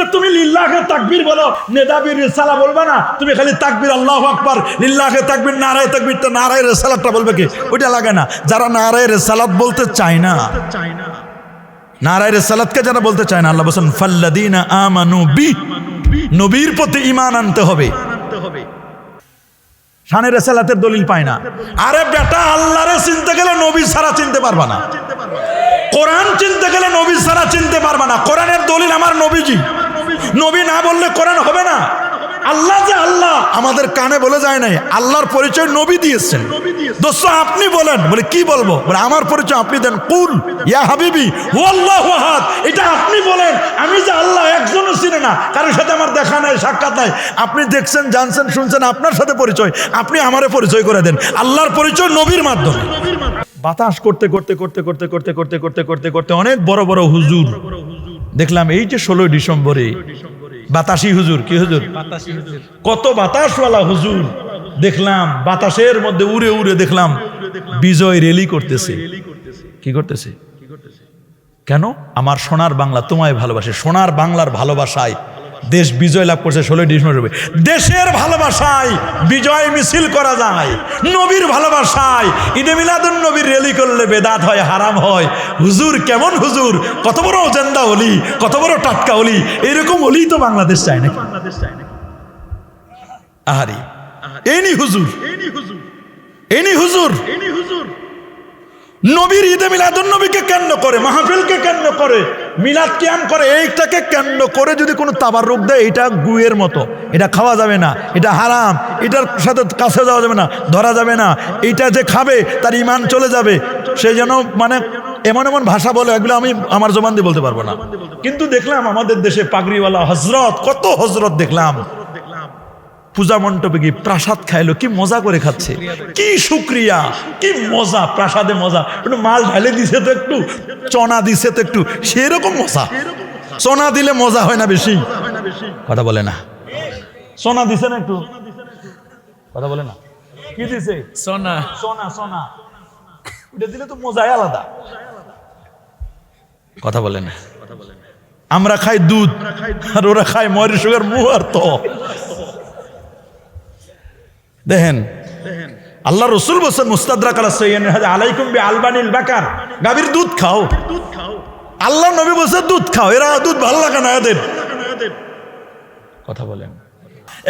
যে তুমি লিল্লাহে তাকবীর বলো, নেদাবি রিসালা বলবে না, তুমি খালি তাকবীর আল্লাহু আকবার, লিল্লাহে তাকবীর, নারায়ে তাকবীর, তো নারায়ে রিসালাতটা বলবে কি? ওইটা লাগে না। যারা নারায়ে রিসালাত বলতে চায় না, নারায়ে রিসালাতকে যারা বলতে চায় না, আল্লাহ বলেন ফাল্লাযীনা আমানু বি, নবীর প্রতি ঈমান আনতে হবে। শানে রিসালাতের দলিল পায় না। আরে বেটা, আল্লাহরে চিনতে গেলে নবী ছাড়া চিনতে পারবা না, কোরআন চিনতে গেলে নবী ছাড়া চিনতে পারবা না। কোরআনের দলিল আমার নবীজি, নবী না বললে কোরআন হবে না। আল্লাহ যে আল্লাহ আমাদের কানে বলে যায় নাই, আল্লাহর পরিচয় নবী দিয়েছেন। দোস্ত আপনি বলেন, বলে কি বলবো, বলে আমার পরিচয় আপনি দেন, কুল ইয়া হাবিবি হুয়াল্লাহু আহাদ, এটা আপনি বলেন। আমি যে আল্লাহ একজনও চিনি না, কারোর সাথে আমার দেখা নাই, সাক্ষাৎ নাই। আপনি দেখছেন, জানছেন, শুনছেন, আপনার সাথে পরিচয়, আপনি আমারে পরিচয় করে দেন। আল্লাহর পরিচয় নবীর মাধ্যমে। বাতাস করতে করতে করতে করতে করতে করতে করতে করতে করতে অনেক বড় বড় হুজুর দেখলাম। এই যে 16 ডিসেম্বরে বাতাসি হুজুর, কি হুজুর, কত বাতাসওয়ালা হুজুর দেখলাম। বাতাসের মধ্যে উড়ে উড়ে দেখলাম বিজয় র্যালি করতেছে। কি করতেছে? কেন? আমার সোনার বাংলা তোমায় ভালোবাসে। সোনার বাংলার ভালোবাসায় দেশ বিজয় লাভ করছে 16 ডিসেম্বর। দেশের ভালোবাসায় বিজয় মিছিল করা যায়, নবীর ভালোবাসায় ঈদে মিলাদুন নবীর র্যালি করলে বেদাত হয়, হারাম হয়। হুজুর কেমন হুজুর, কত বড় জেন্দা ওলি, কত বড় টাটকা ওলি, এরকম ওলি তো বাংলাদেশ চায় না। আহারি এনি হুজুর, এনি হুজুর নবীর ঈদে মিলাদুন নবীকে কেন্দ্র করে, মাহফিলকে কেন্দ্র করে, মিলাদ কিয়াম করে, এইটাকে কেন্দ্র করে যদি কোনো তাবারুক দেয়, এটা গুয়ের মতো, এটা খাওয়া যাবে না, এটা হারাম, এটার সাথে কাছে যাওয়া যাবে না, ধরা যাবে না, এইটা যে খাবে তার ঈমান চলে যাবে। সেই জন্য মানে এমন এমন ভাষা বলে, এগুলো আমি আমার জবান দিয়ে বলতে পারবো না। কিন্তু দেখলাম আমাদের দেশে পাগড়িওয়ালা হজরত, কত হজরত দেখলাম পূজা মণ্ডপে গিয়ে প্রাসাদ খাইলো, কি মজা করে খাচ্ছে, কি শুক্রিয়া, কি মজা, প্রাসাদে মজা, একটু মাল ঢালে দিছে তো, একটু চনা দিছে তো, একটু সেরকম মজা। চনা দিলে মজা হয় না বেশি? কথা বলে না। সোনা দিছে না একটু? কথা বলে না। কি দিছে? সোনা। সোনা সোনা ওটা দিলে তো মজাই আলাদা। কথা বলে না। আমরা খাই দুধ আর ওরা খায় ময়ূর সুগার মুহার। তো দেখেন আল্লাহ রসুল বলছেন মুস্তাদরাক আলা সাইয়্যিদিন আলাইকুম বি আলবানিল বাকার, গাভীর দুধ খাও। আল্লাহ নবী বলছে দুধ খাও, এরা দুধ ভালো লাগে না এদের। কথা বলেন।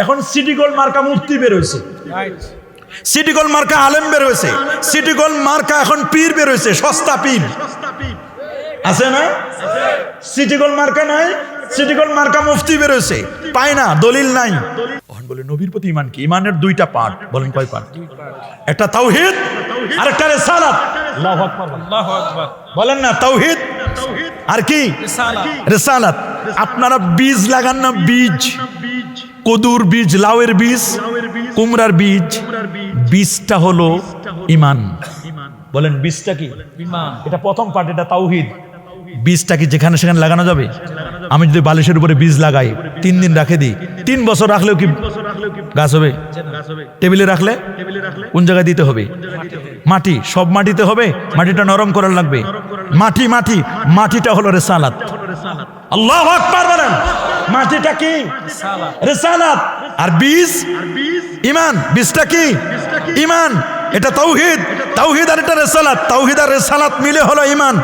এখন সিটি গোল্ড মার্কা মুফতি বের হয়েছে, সিটি গোল্ড মার্কা আলেম বের হয়েছে, সিটি গোল্ড মার্কা এখন পীর বের হয়েছে, সস্তা পীর আছে না? সিটি গোল্ড মার্কা নাই, সিটি গোল্ড মার্কা মুফতি বের হয়েছে, পায় না, দলিল নাই। বলে নবীর প্রতি ঈমান কি? ঈমানের দুইটা পার্ট। বলেন কয় পার্ট? একটা তাওহীদ আর একটা রিসালাত। আল্লাহু আকবার, আল্লাহু আকবার বলেন না। তাওহীদ আর কি? রিসালাত। আপনারা বীজ লাগান না, বীজ, কদুর বীজ, লাউয়ের বীজ, কুমড়ার বীজ, বীজটা হলো ঈমান। বলেন বীজটা কি? ঈমান। এটা প্রথম পার্ট, এটা তাওহীদ। বীজটা কি যেখানে সেখানে লাগানো যাবে? আমি যদি বালিশের উপরে বীজ লাগাই, 3 দিন রাখে দিই, 3 বছর রাখলেও কি গাছ হবে? টেবিলে রাখলে কোন জায়গায় দিতে হবে? মাটি, সব মাটিতে হবে, মাটিটা নরম করার লাগবে। মাটি মাটি মাটিটা হলো রিসালাত। আল্লাহু আকবার বলেন। মাটিটা কি? রিসালাত। আর বীজ ঈমান। বীজটা কি? ঈমান। এটা তাওহীদ। তাওহীদ আর এটা রিসালাত। তাওহীদ আর রিসালাত মিলে হলো ঈমান।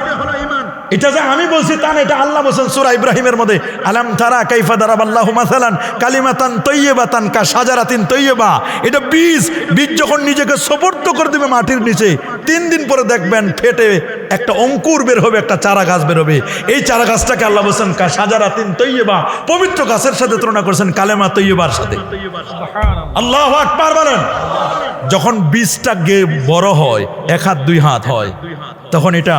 এটা যে আমি বলছি তা না, এটা আল্লাহ বলেন সূরা ইব্রাহিমের মধ্যে, আলাম তারা কাইফা দারাবাল্লাহু মাসালান কালিমাতান তাইয়্যিবাতান কা শাজারাতিন তাইয়্যিবা। এটা বীজ, বীজ যখন নিজেকে সুপর্দ করে দিবে মাটির নিচে, 3 দিন পরে দেখবেন ফেটে একটা অঙ্কুর বের হবে, একটা চারা গাছ বের হবে। এই চারা গাছটাকে আল্লাহ বলেন কা শাজারাতিন তাইয়্যিবা, পবিত্র গাছের সাথে তুলনা করেছেন কালেমা তাইয়্যিবার সাথে। আল্লাহু আকবার বলেন। যখন বীজটা বড় হয়, 1 হাত 2 হাত হয়, তখন এটা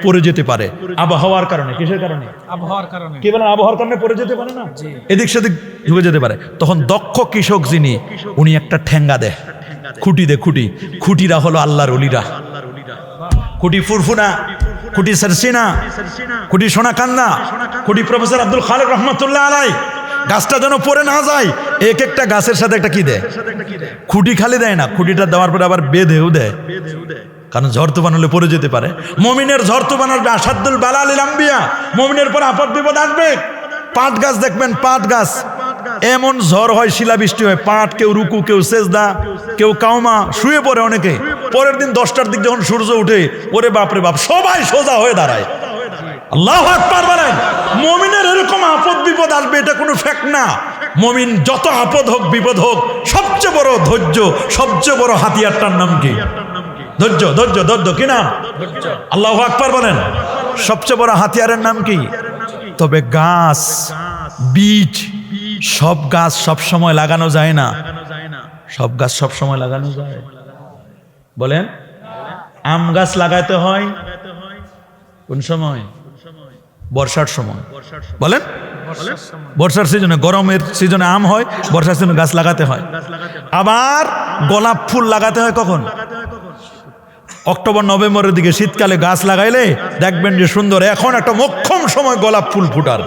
পড়ে যেতে পারে আবহাওয়ার কারণে। কিসের কারণে? আবহাওয়ার কারণে। কি বলেন? আবহাওয়ার কারণে পড়ে যেতে পারে না, এদিক সেদিক ঢুকে যেতে পারে। তখন দক্ষ কৃষক যিনি, উনি একটা ঠেঙ্গা দেয়, খুঁটি দেয়। খুঁটিরা হলো আল্লাহর ওলিরা। খুঁটি ফুরফুনা, খুঁটি সারসিনা, খুঁটি সোনাকান্দা, খুঁটি প্রফেসর আব্দুল খালেক রহমতুল্লাহ আলাই। গাছটা যেন পড়ে না যায়, এক একটা গাছের সাথে একটা কি দেয়? খুঁটি খালি দেয় না, খুঁটিটা দেওয়ার পরে আবার বেঁধেও দেয়, কারণ ঝড় তুফান হলে পড়ে যেতে পারে। মুমিনের ঝড় তুফান আসবে, আসাদুল বালা লিল আম্বিয়া, মুমিনের পর আপদ বিপদ আসবে, পাট গাছ দেখবেন, পাট গাছ এমন ঝড় হয়, শিলাবৃষ্টি হয়, পাট কেউ রুকু, কেউ সেজদা, কেউ কাউমা, শুয়ে পড়ে অনেকে। পরের দিন 10টার দিক যখন সূর্য উঠে, ওরে বাপরে বাপ, সবাই সোজা হয়ে দাঁড়ায়। আল্লাহু আকবার বলেন। মুমিনের এরকম আপদ বিপদ আসবে, এটা কোনো ফ্যাক্ট না। মুমিন যত আপদ হোক বিপদ হোক, সবচেয়ে বড় ধৈর্য, সবচেয়ে বড় হাতিয়ারটার নাম কি? ধৈর্য। ধৈর্য, ধৈর্য কি নাম? আল্লাহু আকবার বলেন। সবচেয়ে বড় হাতিয়ারের নাম কি? তবে গাছ, বীজ, সব গাছ সব সময় লাগানো যায় না। সব গাছ সব সময় লাগানো যায়? বলেন। আম গাছ লাগাইতে হয় কোন সময়? বর্ষার সময়। বলেন। বর্ষার সিজনে, গরমের সিজনে আম হয়, বর্ষার সিজনে গাছ লাগাতে হয়। আবার গোলাপ ফুল লাগাতে হয় কখন? অক্টোবর নভেম্বরের দিকে। শীতকালে গাছ লাগাইলে দেখবেন যে সুন্দর। এখন একটা মোক্ষম সময় গোলাপ ফুল ফুটার।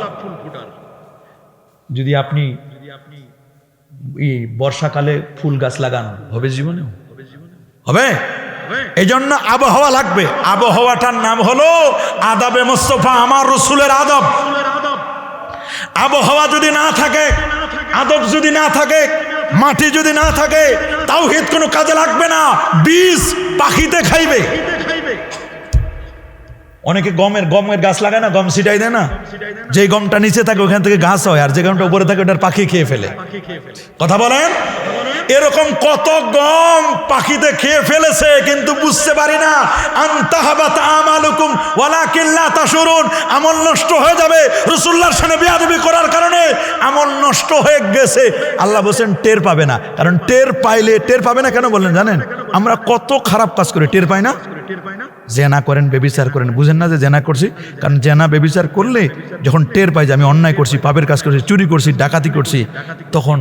যদি আপনি এই বর্ষাকালে ফুল গাছ লাগান, হবে জীবনে? হবে। এই জন্য আবহাওয়া লাগবে। আবহাওয়াটার নাম হলো আদাবে মুস্তাফা, আমার রসুলের আদব। আবহাওয়া যদি না থাকে, আদব যদি না থাকে, মাটি যদি না থাকে, তাওহীদ কোনো কাজে লাগবে না। বীজ পাখিতে খাইবে। অনেকে গমের গাছ লাগায় না, গম ছিটাই দেয় না, যে গমটা নিচে থাকে ওখান থেকে গাছ হয়, আর যে গমটা উপরে থাকে ওটার পাখি খেয়ে ফেলে। কথা বলেন। এরকম কত গম পাখিতে খেয়ে ফেলেছে, কিন্তু বুঝতে পারি না। আনতাহাবাত আমালুকুম ওয়ালাকিন লা তাশুরুন। আমল নষ্ট হয়ে যাবে রাসূলুল্লাহর সামনে বেয়াদবি করার কারণে। আমল নষ্ট হয়ে গেছে, আল্লাহ বলেন টের পাবে না। কারণ টের পাইলে, টের পাবে না কেন বললেন জানেন? আমরা কত খারাপ কাজ করি, টের পাই না। জেনা করেন, বেবিচার করেন, বুঝেন না যে জেনা করছি? কারণ জেনা বেবিচার করলে যখন টের পাই যে আমি অন্যায় করছি, পাপের কাজ করছি, চুরি করছি, ডাকাতি করছি, তখন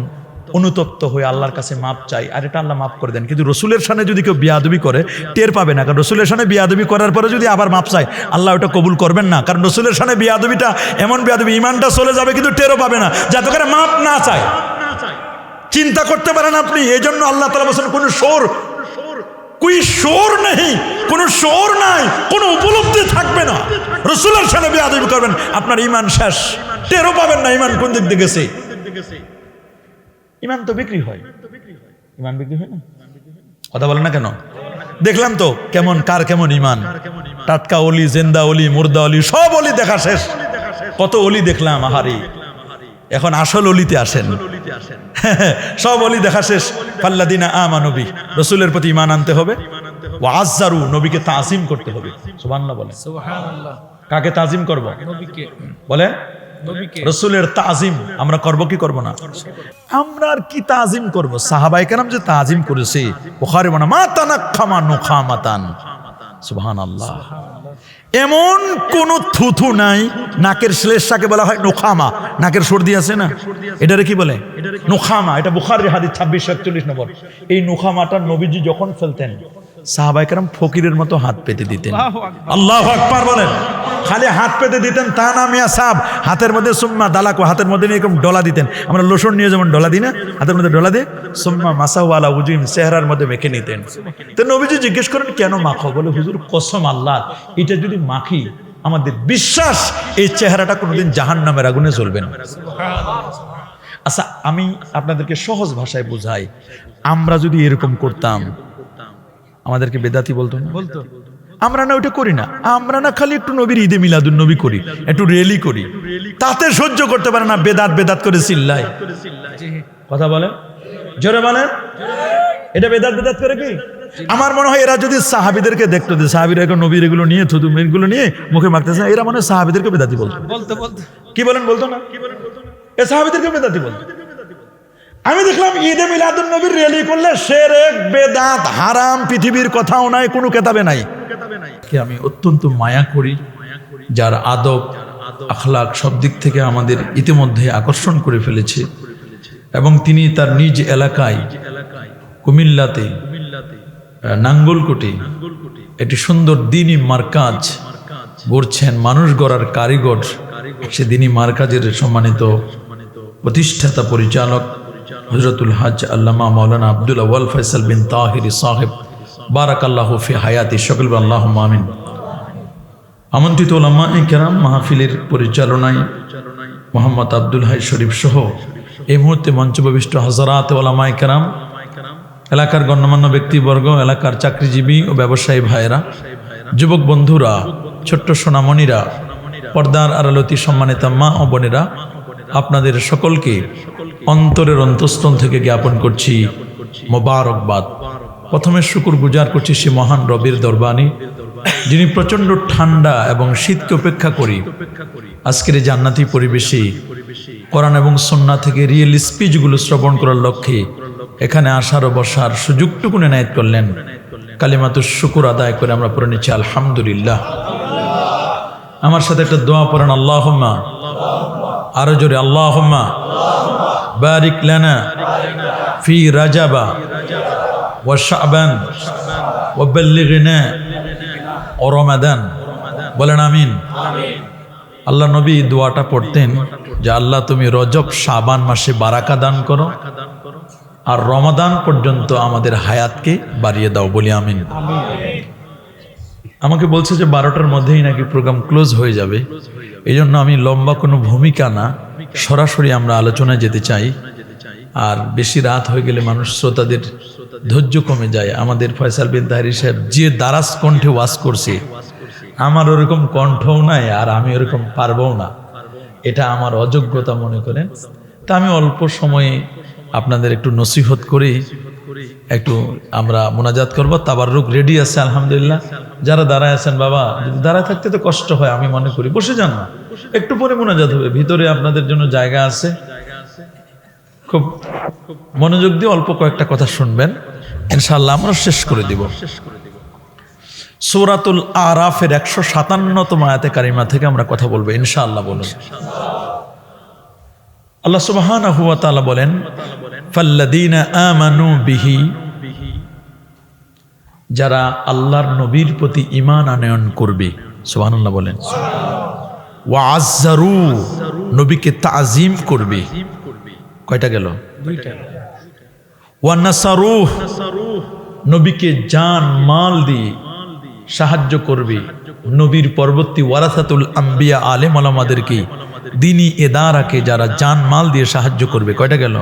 অনুতপ্ত হয়ে আল্লাহর কাছে মাপ চাই, আর এটা আল্লাহ মাফ করে দেন। কিন্তু রসুলের সামনে যদি কেউ বিয়াদবি করে, টের পাবে না। কারণ রসুলের সামনে বিয়াদবি করার পরে যদি আবার মাপ চায়, আল্লাহ ওটা কবুল করবেন না। কারণ রসুলের সামনে বিয়াদবিটা এমন বিয়াদবি, ইমানটা চলে যাবে কিন্তু টেরও পাবে না, যাতে করে মাপ না চায়। চিন্তা করতে পারেন আপনি? এই জন্য আল্লাহ তাআলা বলেন কোন শোর নেই, কোনো শোর নাই, কোনো উপলব্ধি থাকবে না। রসুলের সামনে বিয়াদবি করবেন, আপনার ইমান শেষ, টেরও পাবেন না ইমান কোন দিক দিয়ে গেছে। ইমান তো বিক্রি হয়, ইমান বিক্রি হয় না? কথা বলেন না কেন? দেখলাম তো কেমন, কার কেমন ইমান। টাটকা অলি, জেন্দা অলি, মুর্দা অলি, সব অলি দেখা শেষ। কত অলি দেখলাম, আহারি। এখন আসল অলিতে আসেন। সব অলি দেখা শেষ। ফাল্লাদিনা আমানু বি, রসুলের প্রতি ইমান আনতে হবে। ওয়া আযযারু, নবীকে তাজিম করতে হবে। সুবহানাল্লাহ বলেন। সুবহানাল্লাহ। কাকে তাজিম করব? নবীকে। বলেন রসুলের তাজিম আমরা করব কি করব না? আমরা আর কি তাজিম করব? সাহাবায়ে কেরাম যে তাজিম করেছে, বুখারী বলে মা তানাক্খামা নুখামাতান। সুবহানাল্লাহ। এমন কোন থুথু নাই। নাকের শ্লেষাকে বলা হয় নুখামা। নাকের সর্দি আছে না, এটারে কি বলে? নুখামা। এটা বুখারীর হাদিস 2641 নম্বর। এই নুখামাটা নবীজি যখন ফেলতেন, সাহাবায়ে কেরাম ফকিরের মতো হাত পেতে দিতেন। আল্লাহু আকবার বলেন। খালি হাত পেতে দিতেন তা না মিয়া সাহেব, হাতের মধ্যে সুম্মা দালাকো, হাতের মধ্যে এরকম ডলা দিতেন। আমরা লোশন নিয়ে যেমন ডলা দিই না, হাতের মধ্যে ডলা দিয়ে সুম্মা মাসাহু আলা উজুহিম, চেহারার মধ্যে মেখে নিতেন। তো নবীজি জিজ্ঞেস করেন কেন মাখো? বলে হুজুর কসম আল্লাহ, এটা যদি মাখি আমাদের বিশ্বাস এই চেহারাটা কোনোদিন জাহান্নামের আগুনে জ্বলবে না। আচ্ছা, আমি আপনাদেরকে সহজ ভাষায় বুঝাই। আমরা যদি এরকম করতাম, আমাদেরকে বেদাতি বলতো না? বলতো। আমরা না ওইটা করি না। আমরা না খালি একটু নবীর ঈদে মিলাদুন নবী করি, একটু রেলি করি, তাতে সহ্য করতে পারে না, বেদাত বেদাত করে চিল্লাই। কথা বলেন, জোরে বলেন। এটা বেদাত বেদাত করে কি? আমার মনে হয় এরা যদি সাহাবীদেরকে দেখতো, যে সাহাবীরা এখন নবীর এগুলো নিয়ে, থুতু এগুলো নিয়ে মুখে মাখতেছে, এরা মনে হয় সাহাবীদেরকে বেদাতি বলতো। কি বলেন? বলতো না? এ সাহাবীদেরকে বেদাতি বলতো। আমি দেখলাম ঈদে মিলাদুন নবীর রেলি করলে শিরক, বেদাত, হারাম, পৃথিবীর কথাও নাই, কোনো কেতাবে নাই। আমি অত্যন্ত মায়া করি, যার আদব আখলাক সব দিক থেকে আমাদের ইতিমধ্যে আকর্ষণ করে ফেলেছে, এবং তিনি তার নিজ এলাকায় কুমিল্লাতে নাঙ্গলকোটে একটি সুন্দর দ্বীনি মারকাজ গড়ছেন। মানুষ গড়ার কারিগর সে দ্বীনি মারকাজের সম্মানিত প্রতিষ্ঠাতা পরিচালক হযরতুল হজ আল্লামা মাওলানা আব্দুল আউয়াল ফয়সাল বিন তাহির সাহেব, বারাকাল্লাহু ফি হায়াতি। সকল আল্লাহুম্মা আমিন। আমন্ত্রিত উলামায়ে কেরাম, মাহফিলের পরিচালনায় মোহাম্মদ আব্দুল হাই শরীফ সহ এই মুহূর্তে মঞ্চপ্রবিষ্ট হযরত ওলামায়ে কেরাম, এলাকার গণ্যমান্য ব্যক্তিবর্গ, এলাকার চাকরিজীবী ও ব্যবসায়ী ভাইয়েরা, যুবক বন্ধুরা, ছোট্ট সোনামণিরা, পর্দার আড়ালতি সম্মানিতা মা ও বোনেরা, আপনাদের সকলকে অন্তরের অন্তঃস্থল থেকে জ্ঞাপন করছি মোবারকবাদ। প্রথমে শুকর গুজার করছি সে মহান রবের দরবারে, যিনি প্রচণ্ড ঠান্ডা এবং শীতকে উপেক্ষা করি আজকের এই জান্নাতি পরিবেশে কোরআন এবং সুন্নাহ থেকে রিয়েল স্পিচগুলো শ্রবণ করার লক্ষ্যে এখানে আসার ও বসার সুযোগটুকু এনায়েত করলেন। কালিমাতুশ শুকর আদায় করে আমরা পড়ে নিচ্ছি আলহামদুলিল্লাহ। আমার সাথে একটা দোয়া পড়েন, আল্লাহুম্মা, আরো জোরে, আল্লাহুম্মা বারিক লানা ফি রাজাবা ওয়া শাবান ওয়া বাল্লিগনা রমাদান। বলেন আমিন। আল্লাহ নবী দোয়াটা পড়তেন যে আল্লাহ তুমি রজব শাবান মাসে বারাকা দান করো আর রমাদান পর্যন্ত আমাদের হায়াতকে বাড়িয়ে দাও, বলি আমিন। আমাকে বলছে যে 12টার মধ্যেই নাকি প্রোগ্রাম ক্লোজ হয়ে যাবে, এই জন্য আমি লম্বা কোনো ভূমিকা না, সরাসরি আমরা আলোচনায় যেতে চাই। আর বেশি রাত হয়ে গেলে মানুষ শ্রোতাদের ধৈর্য কমে যায়। আমাদের ফয়সাল বিন তাহরি সাহেব যে দারাজ কণ্ঠে ওয়াজ করছে, আমার ওরকম কণ্ঠও নাই আর আমি ওরকম পারবও না, এটা আমার অযোগ্যতা মনে করেন। তা আমি অল্প সময়ে আপনাদের একটু নসিহত করি, একটু আমরা মোনাজাত করবো। তাবাররুক রেডি আছে আলহামদুলিল্লাহ। যারা দাঁড়ায় আছেন, বাবা যদি দাঁড়ায় থাকতে তো কষ্ট হয়, আমি মনে করি বসে যান না, একটু পরে মোনাজাত হবে, ভিতরে আপনাদের জন্য জায়গা আছে। খুব মনোযোগ দিয়ে অল্প কয়েকটা কথা শুনবেন, ইনশাআল্লাহ আমরা শেষ করে দিব। সূরাতুল আরাফের 157তম আয়াতে কারিমা থেকে আমরা কথা বলবো ইনশাআল্লাহ। বলুন, আল্লাহ সুবহানাহু ওয়া তাআলা বলেন, ফাল্লাযীনা আমানু বিহি, যারা আল্লাহর নবীর প্রতি ঈমান আনয়ন করবে, সুবহানাল্লাহ বলেন, ওয়া আযযারু, নবীকে তাজিম করবে। কয়টা গেল? দুইটা। ওয়া নাসারু, নবীকে জান মাল দিয়ে সাহায্য করবে। নবীর পরবর্তী ওয়ারাসাতুল আম্বিয়া আলেম ওলামাদেরকে, দ্বীনি ইদারাকে যারা জান মাল দিয়ে সাহায্য করবে। কয়টা গেল?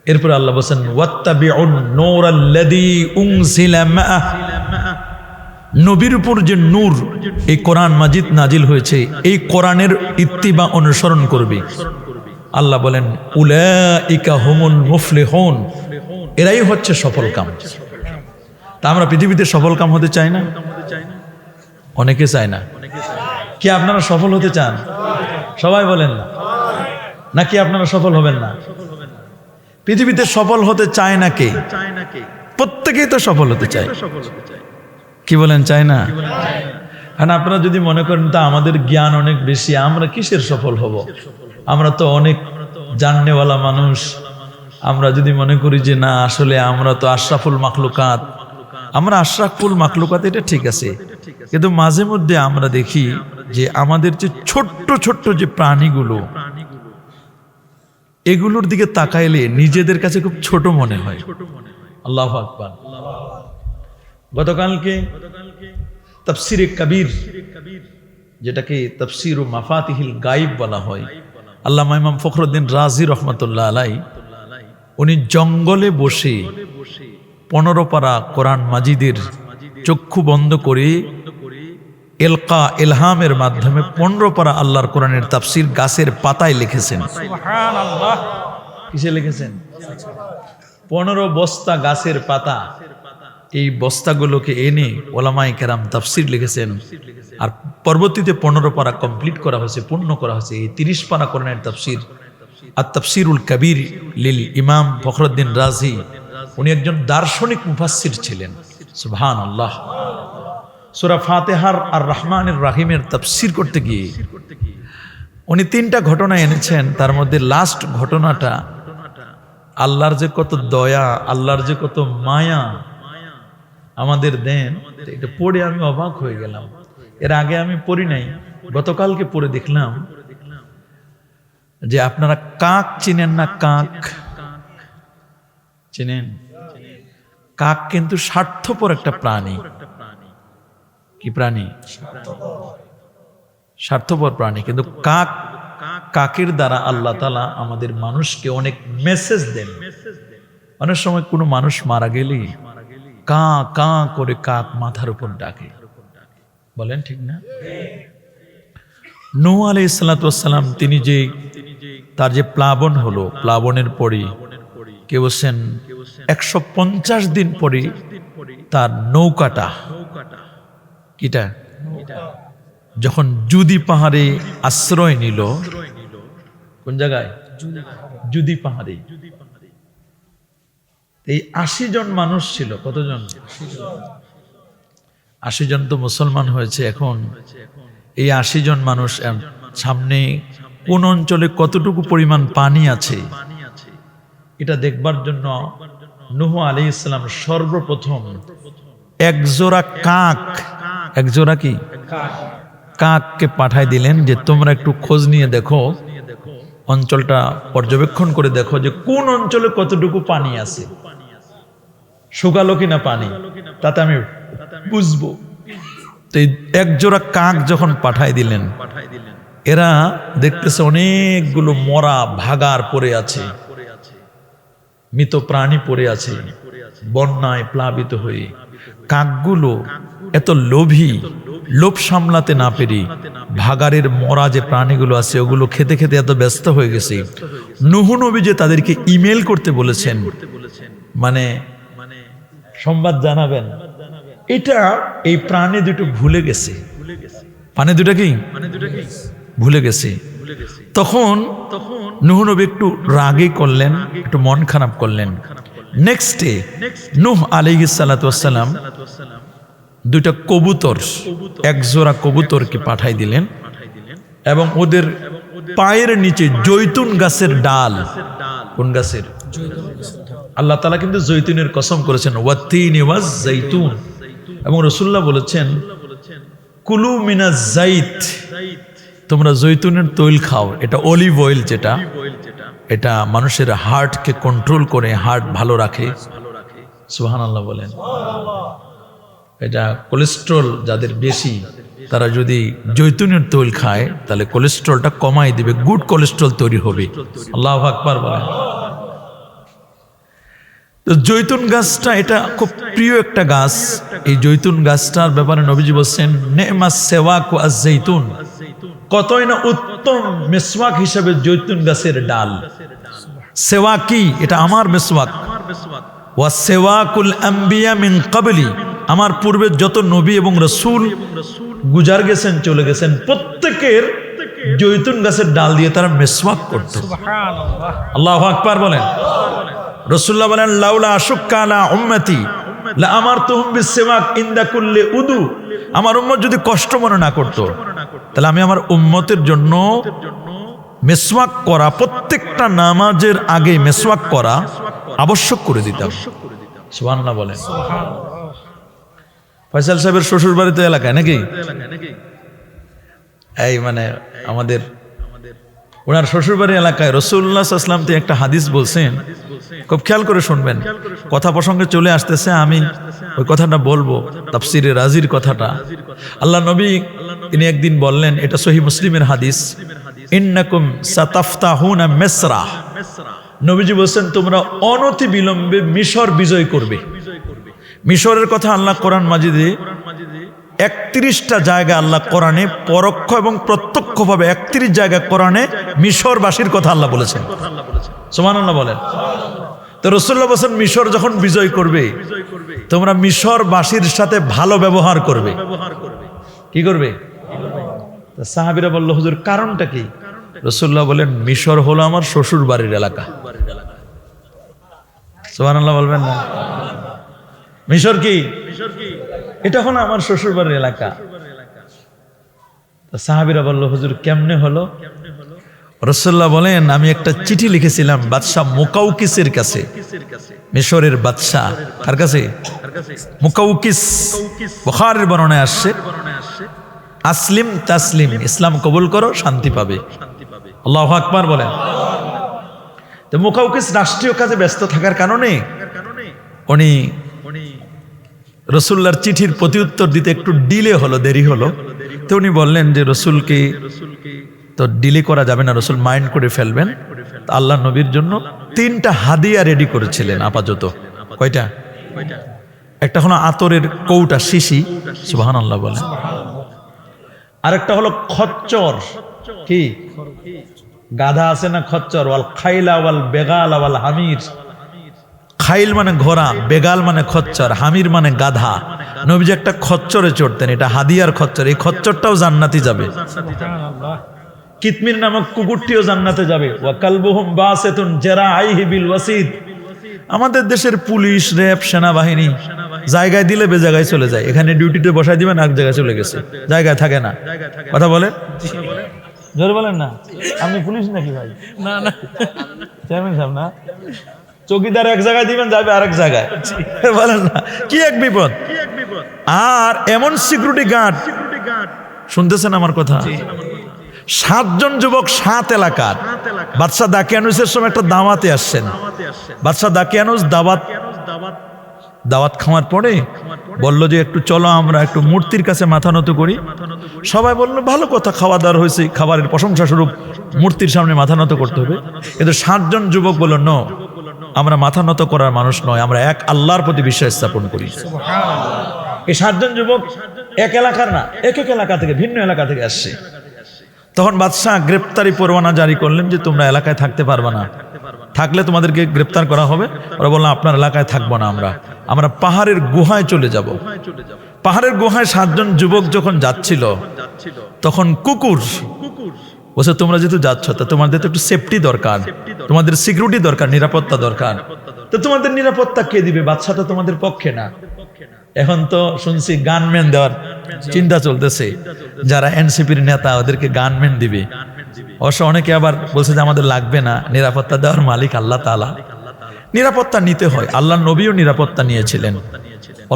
এরপর আল্লাহ বলেন, ওয়াত্তাবিউন নূরাল্লাযী উনজিলা মাআহ, নবীর উপর যে নূর এই কোরআন মাজিদ নাজিল হয়েছে, এই কোরআনের ইত্তিবা অনুসরণ করবে। আল্লাহ বলেন, উলাইকা হুমুল মুফলিহুন, এরাই হচ্ছে সফল কাম। তা আমরা পৃথিবীতে সফল কাম হতে চাই না? অনেকে চায় না। কি আপনারা সফল হতে চান? সবাই বলেন না। নাকি আপনারা সফল হবেন না? পৃথিবীতে সফল হতে চায় না কে? প্রত্যেকেই তো সফল হতে চায়। কি বলেন, চায় না? কারণ আপনারা যদি মনে করেন তা আমাদের জ্ঞান অনেক বেশি, আমরা কিসের সফল হব? আমরা তো অনেক জাননেওয়ালা মানুষ। আমরা যদি মনে করি যে না, আসলে আমরা তো আশরাফুল মাখলুকাত, আমরা আশরাফুল মাখলুকাত, এটা ঠিক আছে, কিন্তু মাঝে মধ্যে আমরা দেখি যে আমাদের যে ছোট্ট ছোট্ট যে প্রাণীগুলো, এগুলোর দিকে তাকাইলে নিজেদের কাছে খুব ছোট মনে হয়। আল্লাহু আকবার। গতকালকে তাফসিরে কবির, যেটাকে তাফসিরু মাফাতিহিল গায়ব বলা হয়, আল্লামা ইমাম ফখরুদ্দিন রাজি রহমতুল্লাহ আলাই, উনি জঙ্গলে বসে 15 পারা কোরআন মাজিদের চক্ষু বন্ধ করে এলকা ইলহামের মাধ্যমে 15 পারা আল্লাহর কোরআনের তাফসির গাছের পাতায় লিখেছেন। সুবহানাল্লাহ। কিসে লিখেছেন? 15 বস্তা গাছের পাতা, এই বস্তাগুলোকে এনে ওলামায়ে কেরাম তাফসির লিখেছেন। আর পরবর্তীতে 15 পারা কমপ্লিট করা হয়েছে, পূর্ণ করা হয়েছে এই 30 পারা কোরআনের তাফসির। আর তাফসিরুল কবির লিল ইমাম ফখরুদ্দিন রাজি, উনি একজন দার্শনিক মুফাসসির ছিলেন। সুবহানাল্লাহ। সূরা ফাতিহার আর রহমানির রহিমের তাফসির করতে গিয়ে উনি 3টা ঘটনা এনেছেন। তার মধ্যে লাস্ট ঘটনাটা, আল্লাহর যে কত দয়া, আল্লাহর যে কত মায়া আমাদের দেন, এটা পড়ে আমি অবাক হয়ে গেলাম। এর আগে আমি পড়ি নাই, গতকালকে পড়ে দেখলাম যে আপনারা কাক চিনেন না? কাক চিনেন? কাক কিন্তু স্বার্থপর একটা প্রাণী। কি প্রাণী? স্বার্থপর প্রাণী। কিন্তু কাক কাকের দ্বারা আল্লাহ তাআলা আমাদের মানুষকে অনেক মেসেজ দেন। অনেক সময় কোনো মানুষ মারা গেলেই কা কা করে কাক মাথার উপর ডাকে, বলেন ঠিক না? নূহ আলাইহিস সালাতু ওয়াস সালাম তিনি যে তার যে প্লাবন হলো, প্লাবনের পরে কেউ বলছেন 150 দিন পরে তার নৌকাটা কিটা যখন জুদি পাহাড়ে আশ্রয় নিল, কোন জায়গায়? জুদি পাহাড়ে। এই 80 জন মানুষ ছিল। কতজন? 80 জন তো মুসলমান হয়েছে। এখন এই 80 জন মানুষ সামনে কোন অঞ্চলে কতটুকু পরিমাণ পানি আছে এটা দেখবার জন্য নূহ আলাইহিস সালাম সর্বপ্রথম একজোড়া কাক, একজোড়া কি কাককে পাঠায় দিলেন যে তোমরা একটু খোঁজ নিয়ে দেখো, অঞ্চলটা পর্যবেক্ষণ করে দেখো যে কোন অঞ্চলে কতটুকু পানি আছে, শুকালো কিনা পানি, তাতে আমি বুঝবো। তো একজোড়া কাক যখন পাঠায় দিলেন, এরা দেখতেছে অনেকগুলো মরা ভাগার পড়ে আছে, মৃত প্রাণী পড়ে আছে বন্যায় প্লাবিত হয়ে। কাকগুলো এত লোভী, লোভ সামলাতে না পেরে ভাগাড়ের মরা যে প্রাণীগুলো আছে ওগুলো খেতে খেতে এত ব্যস্ত হয়ে গেছে। নূহ নবী যে তাদেরকে ইমেল করতে বলেছেন, মানে সংবাদ জানাবেন, এটা এই প্রাণী দুটো ভুলে গেছে। প্রাণী দুটা কি ভুলে গেছে। তখন নূহ নবী একটু রাগে করলেন, একটু মন খারাপ করলেন। নেক্সট ডে নূহ আলাইহিস সালাতু ওয়াস সালাম দুইটা কবুতর, একজোড়া কবুতরকে পাঠাই দিলেন এবং ওদের পায়ের নিচে জৈতুন গাছের ডাল, কোন গাছের? আল্লাহ তাআলা কিন্তু জৈতুনের কসম করেছেন, ওয়াত্তিনি ওয়াজ জাইতুন, এবং রাসূলুল্লাহ বলেছেন কুলু মিনাজ জাইত, তোমরা জৈতুনের তৈল খাও। এটা অলিভ অয়েল, যেটা এটা মানুষের হার্টকে কন্ট্রোল করে, হার্ট ভালো রাখে। সুবহানাল্লাহ বলেন। এটা কোলেস্ট্রল যাদের বেশি, তারা যদি জৈতুনের তৈল খায় তাহলে কোলেস্ট্রলটা কমাই দিবে, গুড কোলেস্ট্রল তৈরি হবে। আল্লাহু আকবার বলেন। তো জৈতুন গাছটা এটা খুব প্রিয় একটা গাছ। এই জৈতুন গাছটার ব্যাপারে নবীজি বলছেন নেমাস সেওয়াক ওয়াজ জাইতুন, কতই না উত্তম মেসওয়াক হিসেবে জৈতুন গাছের ডাল। সেওয়াক কি? এটা আমার মেসওয়াক। ওয়া সেওয়াকুল আম্বিয়া মিন ক্বাবলি, আমার পূর্বে যত নবী এবং রাসূল গুজার গেছেন, চলে গেছেন, প্রত্যেকের জৈতুন গাছের ডাল দিয়ে তারা মেসওয়াক করত। সুবহানাল্লাহ, আল্লাহু আকবার বলেন। রাসূলুল্লাহ বলেন লাউলা আশুক্কা আলা উম্মতি লা আমারতুহুম বিসওয়াক ইনদা কুল্লি উদু, আমার উম্মত যদি কষ্ট মনে না করত তাহলে আমি আমার উম্মতের জন্য মেসওয়াক করা, প্রত্যেকটা নামাজের আগে মেসওয়াক করা আবশ্যক করে দিতাম। সুবহানাল্লাহ বলেন। ফয়সাল সাহেবের শ্বশুর বাড়ি তো এলাকায় নাকি? এই মানে আমাদের ওনার শ্বশুরবাড়ি এলাকায় রাসূলুল্লাহ সাল্লাল্লাহু আলাইহি ওয়াসাল্লাম তিনি একটা হাদিস বলছেন, খুব খেয়াল করে শুনবেন। কথা প্রসঙ্গে চলে আসতেছে, আমি ওই কথাটা বলবো, তাফসিরে রাজির কথাটা। আল্লাহ নবী তিনি একদিন বললেন, এটা সহিহ মুসলিমের হাদিস, ইন্নাকুম সাতাফতাহুনা মিসরা, নবীজি বলছেন তোমরা অনতি বিলম্বে মিশর বিজয় করবে। মিশরের কথা আল্লাহ কোরআন মাজিদে 31টা জায়গা, আল্লাহ কোরআনে পরোক্ষ এবং প্রত্যক্ষভাবে 31 জায়গা কোরআনে মিশরবাসীর কথা আল্লাহ বলেছেন। সুবহানাল্লাহ বলেন। তো রাসূলুল্লাহ বলেন মিশর যখন বিজয় করবে তোমরা মিশরবাসীর সাথে ভালো ব্যবহার করবে। কি করবে? তো সাহাবীরা বলল হুজুর কারণটা কি? রাসূলুল্লাহ বলেন মিশর হলো আমার শ্বশুর বাড়ির এলাকা। সুবহানাল্লাহ বলবেন না? মিশর কি? এটা হলো আমার শ্বশুর বাড়ির এলাকা। সাহাবীরা বলল হুজুর কেমনে হলো? রাসূলুল্লাহ বলেন আমি একটা চিঠি লিখেছিলাম বাদশা মুকাউকিসের কাছে, মিশরের বাদশা। কার কাছে? মুকাউকিস। বুখারীর বর্ণনায় আসছে আসলিম তাসলিম, ইসলাম কবুল করো শান্তি পাবে। আল্লাহু আকবার বলেন। তো মুকাউকিস রাষ্ট্রীয় কাজে ব্যস্ত থাকার কারণে উনি রাসূলুল্লাহর চিঠির প্রতি উত্তর দিতে একটু ডিলে হলো, দেরি হলো। তো উনি বললেন যে রাসূলকে তো ডিলে করা যাবে না, রসুল মাইন্ড করে ফেলবেন। আল্লাহ নবীর জন্য 3টা হাদিয়া রেডি করেছিলেন আপাতত। কয়টা? একটা হলো আতরের কৌটা, শিশি, সুবহানাল্লাহ বলেন। আরেকটা হলো খচ্চর, কি গাধা আছে না খচ্চর, ওয়াল খাইলা ওয়াল বেগাল ওয়াল হামির। খাইল মানে ঘোড়া, বেগাল মানে খচ্চর, হামির মানে গাধা। নবীজি একটা খচ্চরে চড়তেন, এটা হাদিয়ার খচ্চর। এই খচ্চরটাও জান্নাতি যাবে। কিতমির নামক কুকুরটিও জান্নাতে যাবে। ওয়া কালবুহুম বাসিতুন জারাআইহি বিল ওয়াসিদ। আমাদের দেশের পুলিশ, র্যাব, সেনাবাহিনী জায়গায় দিলে বে জায়গায় চলে যায়। এখানে ডিউটিতে বসাই দিবেন, এক জায়গায় চলে গেছে, জায়গায় থাকে না। কথা বলেন, জোরে বলেন না। আপনি পুলিশ নাকি ভাই? না না, চেয়ারম্যান সাহেব না। চৌকিদার এক জায়গায় দিবেন, যাবে আরেক জায়গায়। বলেন না, কি এক বিপদ। আর এমন সিকিউরিটি গার্ড, শুনতেছেন আমার কথা? 7 জন যুবক 7 এলাকার। বাদশাহ দাকিয়ানুসের সময় একটা দাওয়াতে আসছেন। বাদশাহ দাকিয়ানুস দাওয়াত খাওয়ার পরে বলল যে একটু চলো আমরা একটু মূর্তির কাছে মাথা নত করি। সবাই বললো ভালো কথা, খাওয়া দাওয়া হয়েছে, খাবারের প্রশংসা স্বরূপ মূর্তির সামনে মাথা নত করতে হবে। কিন্তু 7 জন যুবক বলল নো, আমরা মাথা নত করার মানুষ নয়, আমরা এক আল্লাহর প্রতি বিশ্বাস স্থাপন করি। এই 7 জন যুবক এক এলাকার না, এক এক এলাকা থেকে, ভিন্ন এলাকা থেকে আসছে। তখন বাদশাহ গ্রেপ্তারি পরোয়ানা জারি করলেন যে তোমরা এলাকায় থাকতে পারবে না, থাকলে তোমাদেরকে গ্রেপ্তার করা হবে। ওরা বললাম আপনার এলাকায় থাকবো না, আমরা পাহাড়ের গুহায় চলে যাব। পাহাড়ের গুহায় 7 জন যুবক যখন যাচ্ছিল, তখন কুকুর বলছে তোমরা যেহেতু যাচ্ছ, তা তোমাদের তো একটু সেফটি দরকার, তোমাদের সিকিউরিটি দরকার, নিরাপত্তা দরকার। তো তোমাদের নিরাপত্তা কে দিবে? বাদশা তো তোমাদের পক্ষে না। এখন তো শুনছি গানম্যান দেওয়ার চিন্তা চলতেছে, যারা এনসিপির নেতা ওদেরকে গানম্যান দিবে। অবশ্য অনেকে আবার বলছে যে আমাদের লাগবে না, নিরাপত্তা দেওয়ার মালিক আল্লাহ তাআলা। নিরাপত্তা নিতে হয়, আল্লাহ নবীও নিরাপত্তা নিয়েছিলেন।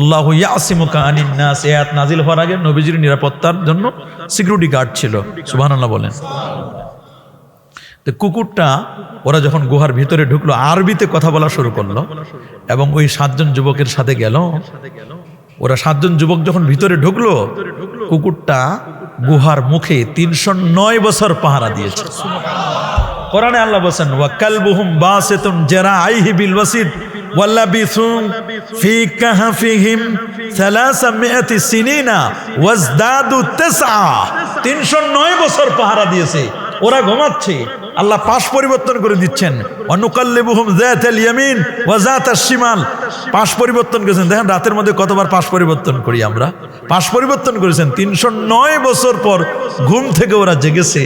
আল্লাহু ইয়াসিমুকা আনিন নাস, এই আয়াত নাজিল হওয়ার আগে নবীজির নিরাপত্তার জন্য সিকিউরিটি গার্ড ছিল। সুবহানাল্লাহ বলেন। তো কুকুরটা ওরা যখন গুহার ভিতরে ঢুকলো, আরবিতে কথা বলা শুরু করলো এবং ওই 7 জন যুবকের সাথে গেল। ওরা 7 জন যুবক যখন ভিতরে ঢুকলো, কুকুরটা গুহার মুখে 309 বছর পাহারা দিয়েছে। কোরআনে আল্লাহ বলেন ওয়া কালবুহুম বাসিতুন জারাআইহি বিল ওয়াসিদ ওয়াল্লাবিসু ফি কাহফিহিম 300 সিনিনা ওয়াজদাদু 9। 309 বছর পাহারা দিয়েছে। ওরা ঘুমাচ্ছে, আল্লাহ পাশ পরিবর্তন করে দিচ্ছেন। অনুকাল্লিবুহুম যাতাল ইয়ামিন ওয়া যাতাশ শিমাল। পাশ পরিবর্তন করেছেন। দেখেন রাতের মধ্যে কতবার পাশ পরিবর্তন করি আমরা। পাশ পরিবর্তন করেছেন। 309 বছর পর ঘুম থেকে ওরা জেগেছে।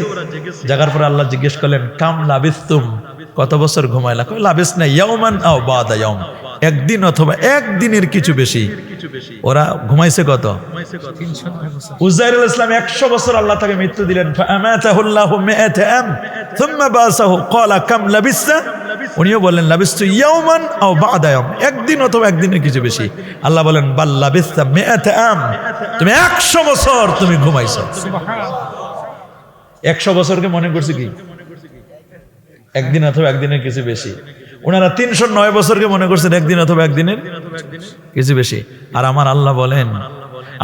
জাগার পরে আল্লাহ জিজ্ঞেস করলেন কাম লাবিস্তুম, কত বছর ঘুমাইলা? কই লাবিসনা ইয়াওমান আও বাদা ইয়াওম, একদিন অথবা একদিনের কিছু বেশি। ওরা ঘুমাইছে কত? উযাইর আলাইহিস সালাম 100 বছর আল্লাহ তাকে মৃত্যু দিলেন। ফাআমাতাহুল্লাহু মিআতা আম সুম্মা বাসাহু ক্বালা কাম লাবিসতা, উনিও বললেন লাবিস্তু ইয়াওমান আও বাদা ইয়াওম, একদিন অথবা একদিনের কিছু বেশি। আল্লাহ বলেন বাল লাবিসতা মিআতা আম, তুমি 100 বছর তুমি ঘুমাইছো। সুবহানাল্লাহ। 100 বছরকে মনে করছে কি একদিন অথবা একদিনের কিছু বেশি। ওনারা 309 বছরকে মনে করছেন একদিন অথবা একদিনের কিছু বেশি। আর আমার আল্লাহ বলেন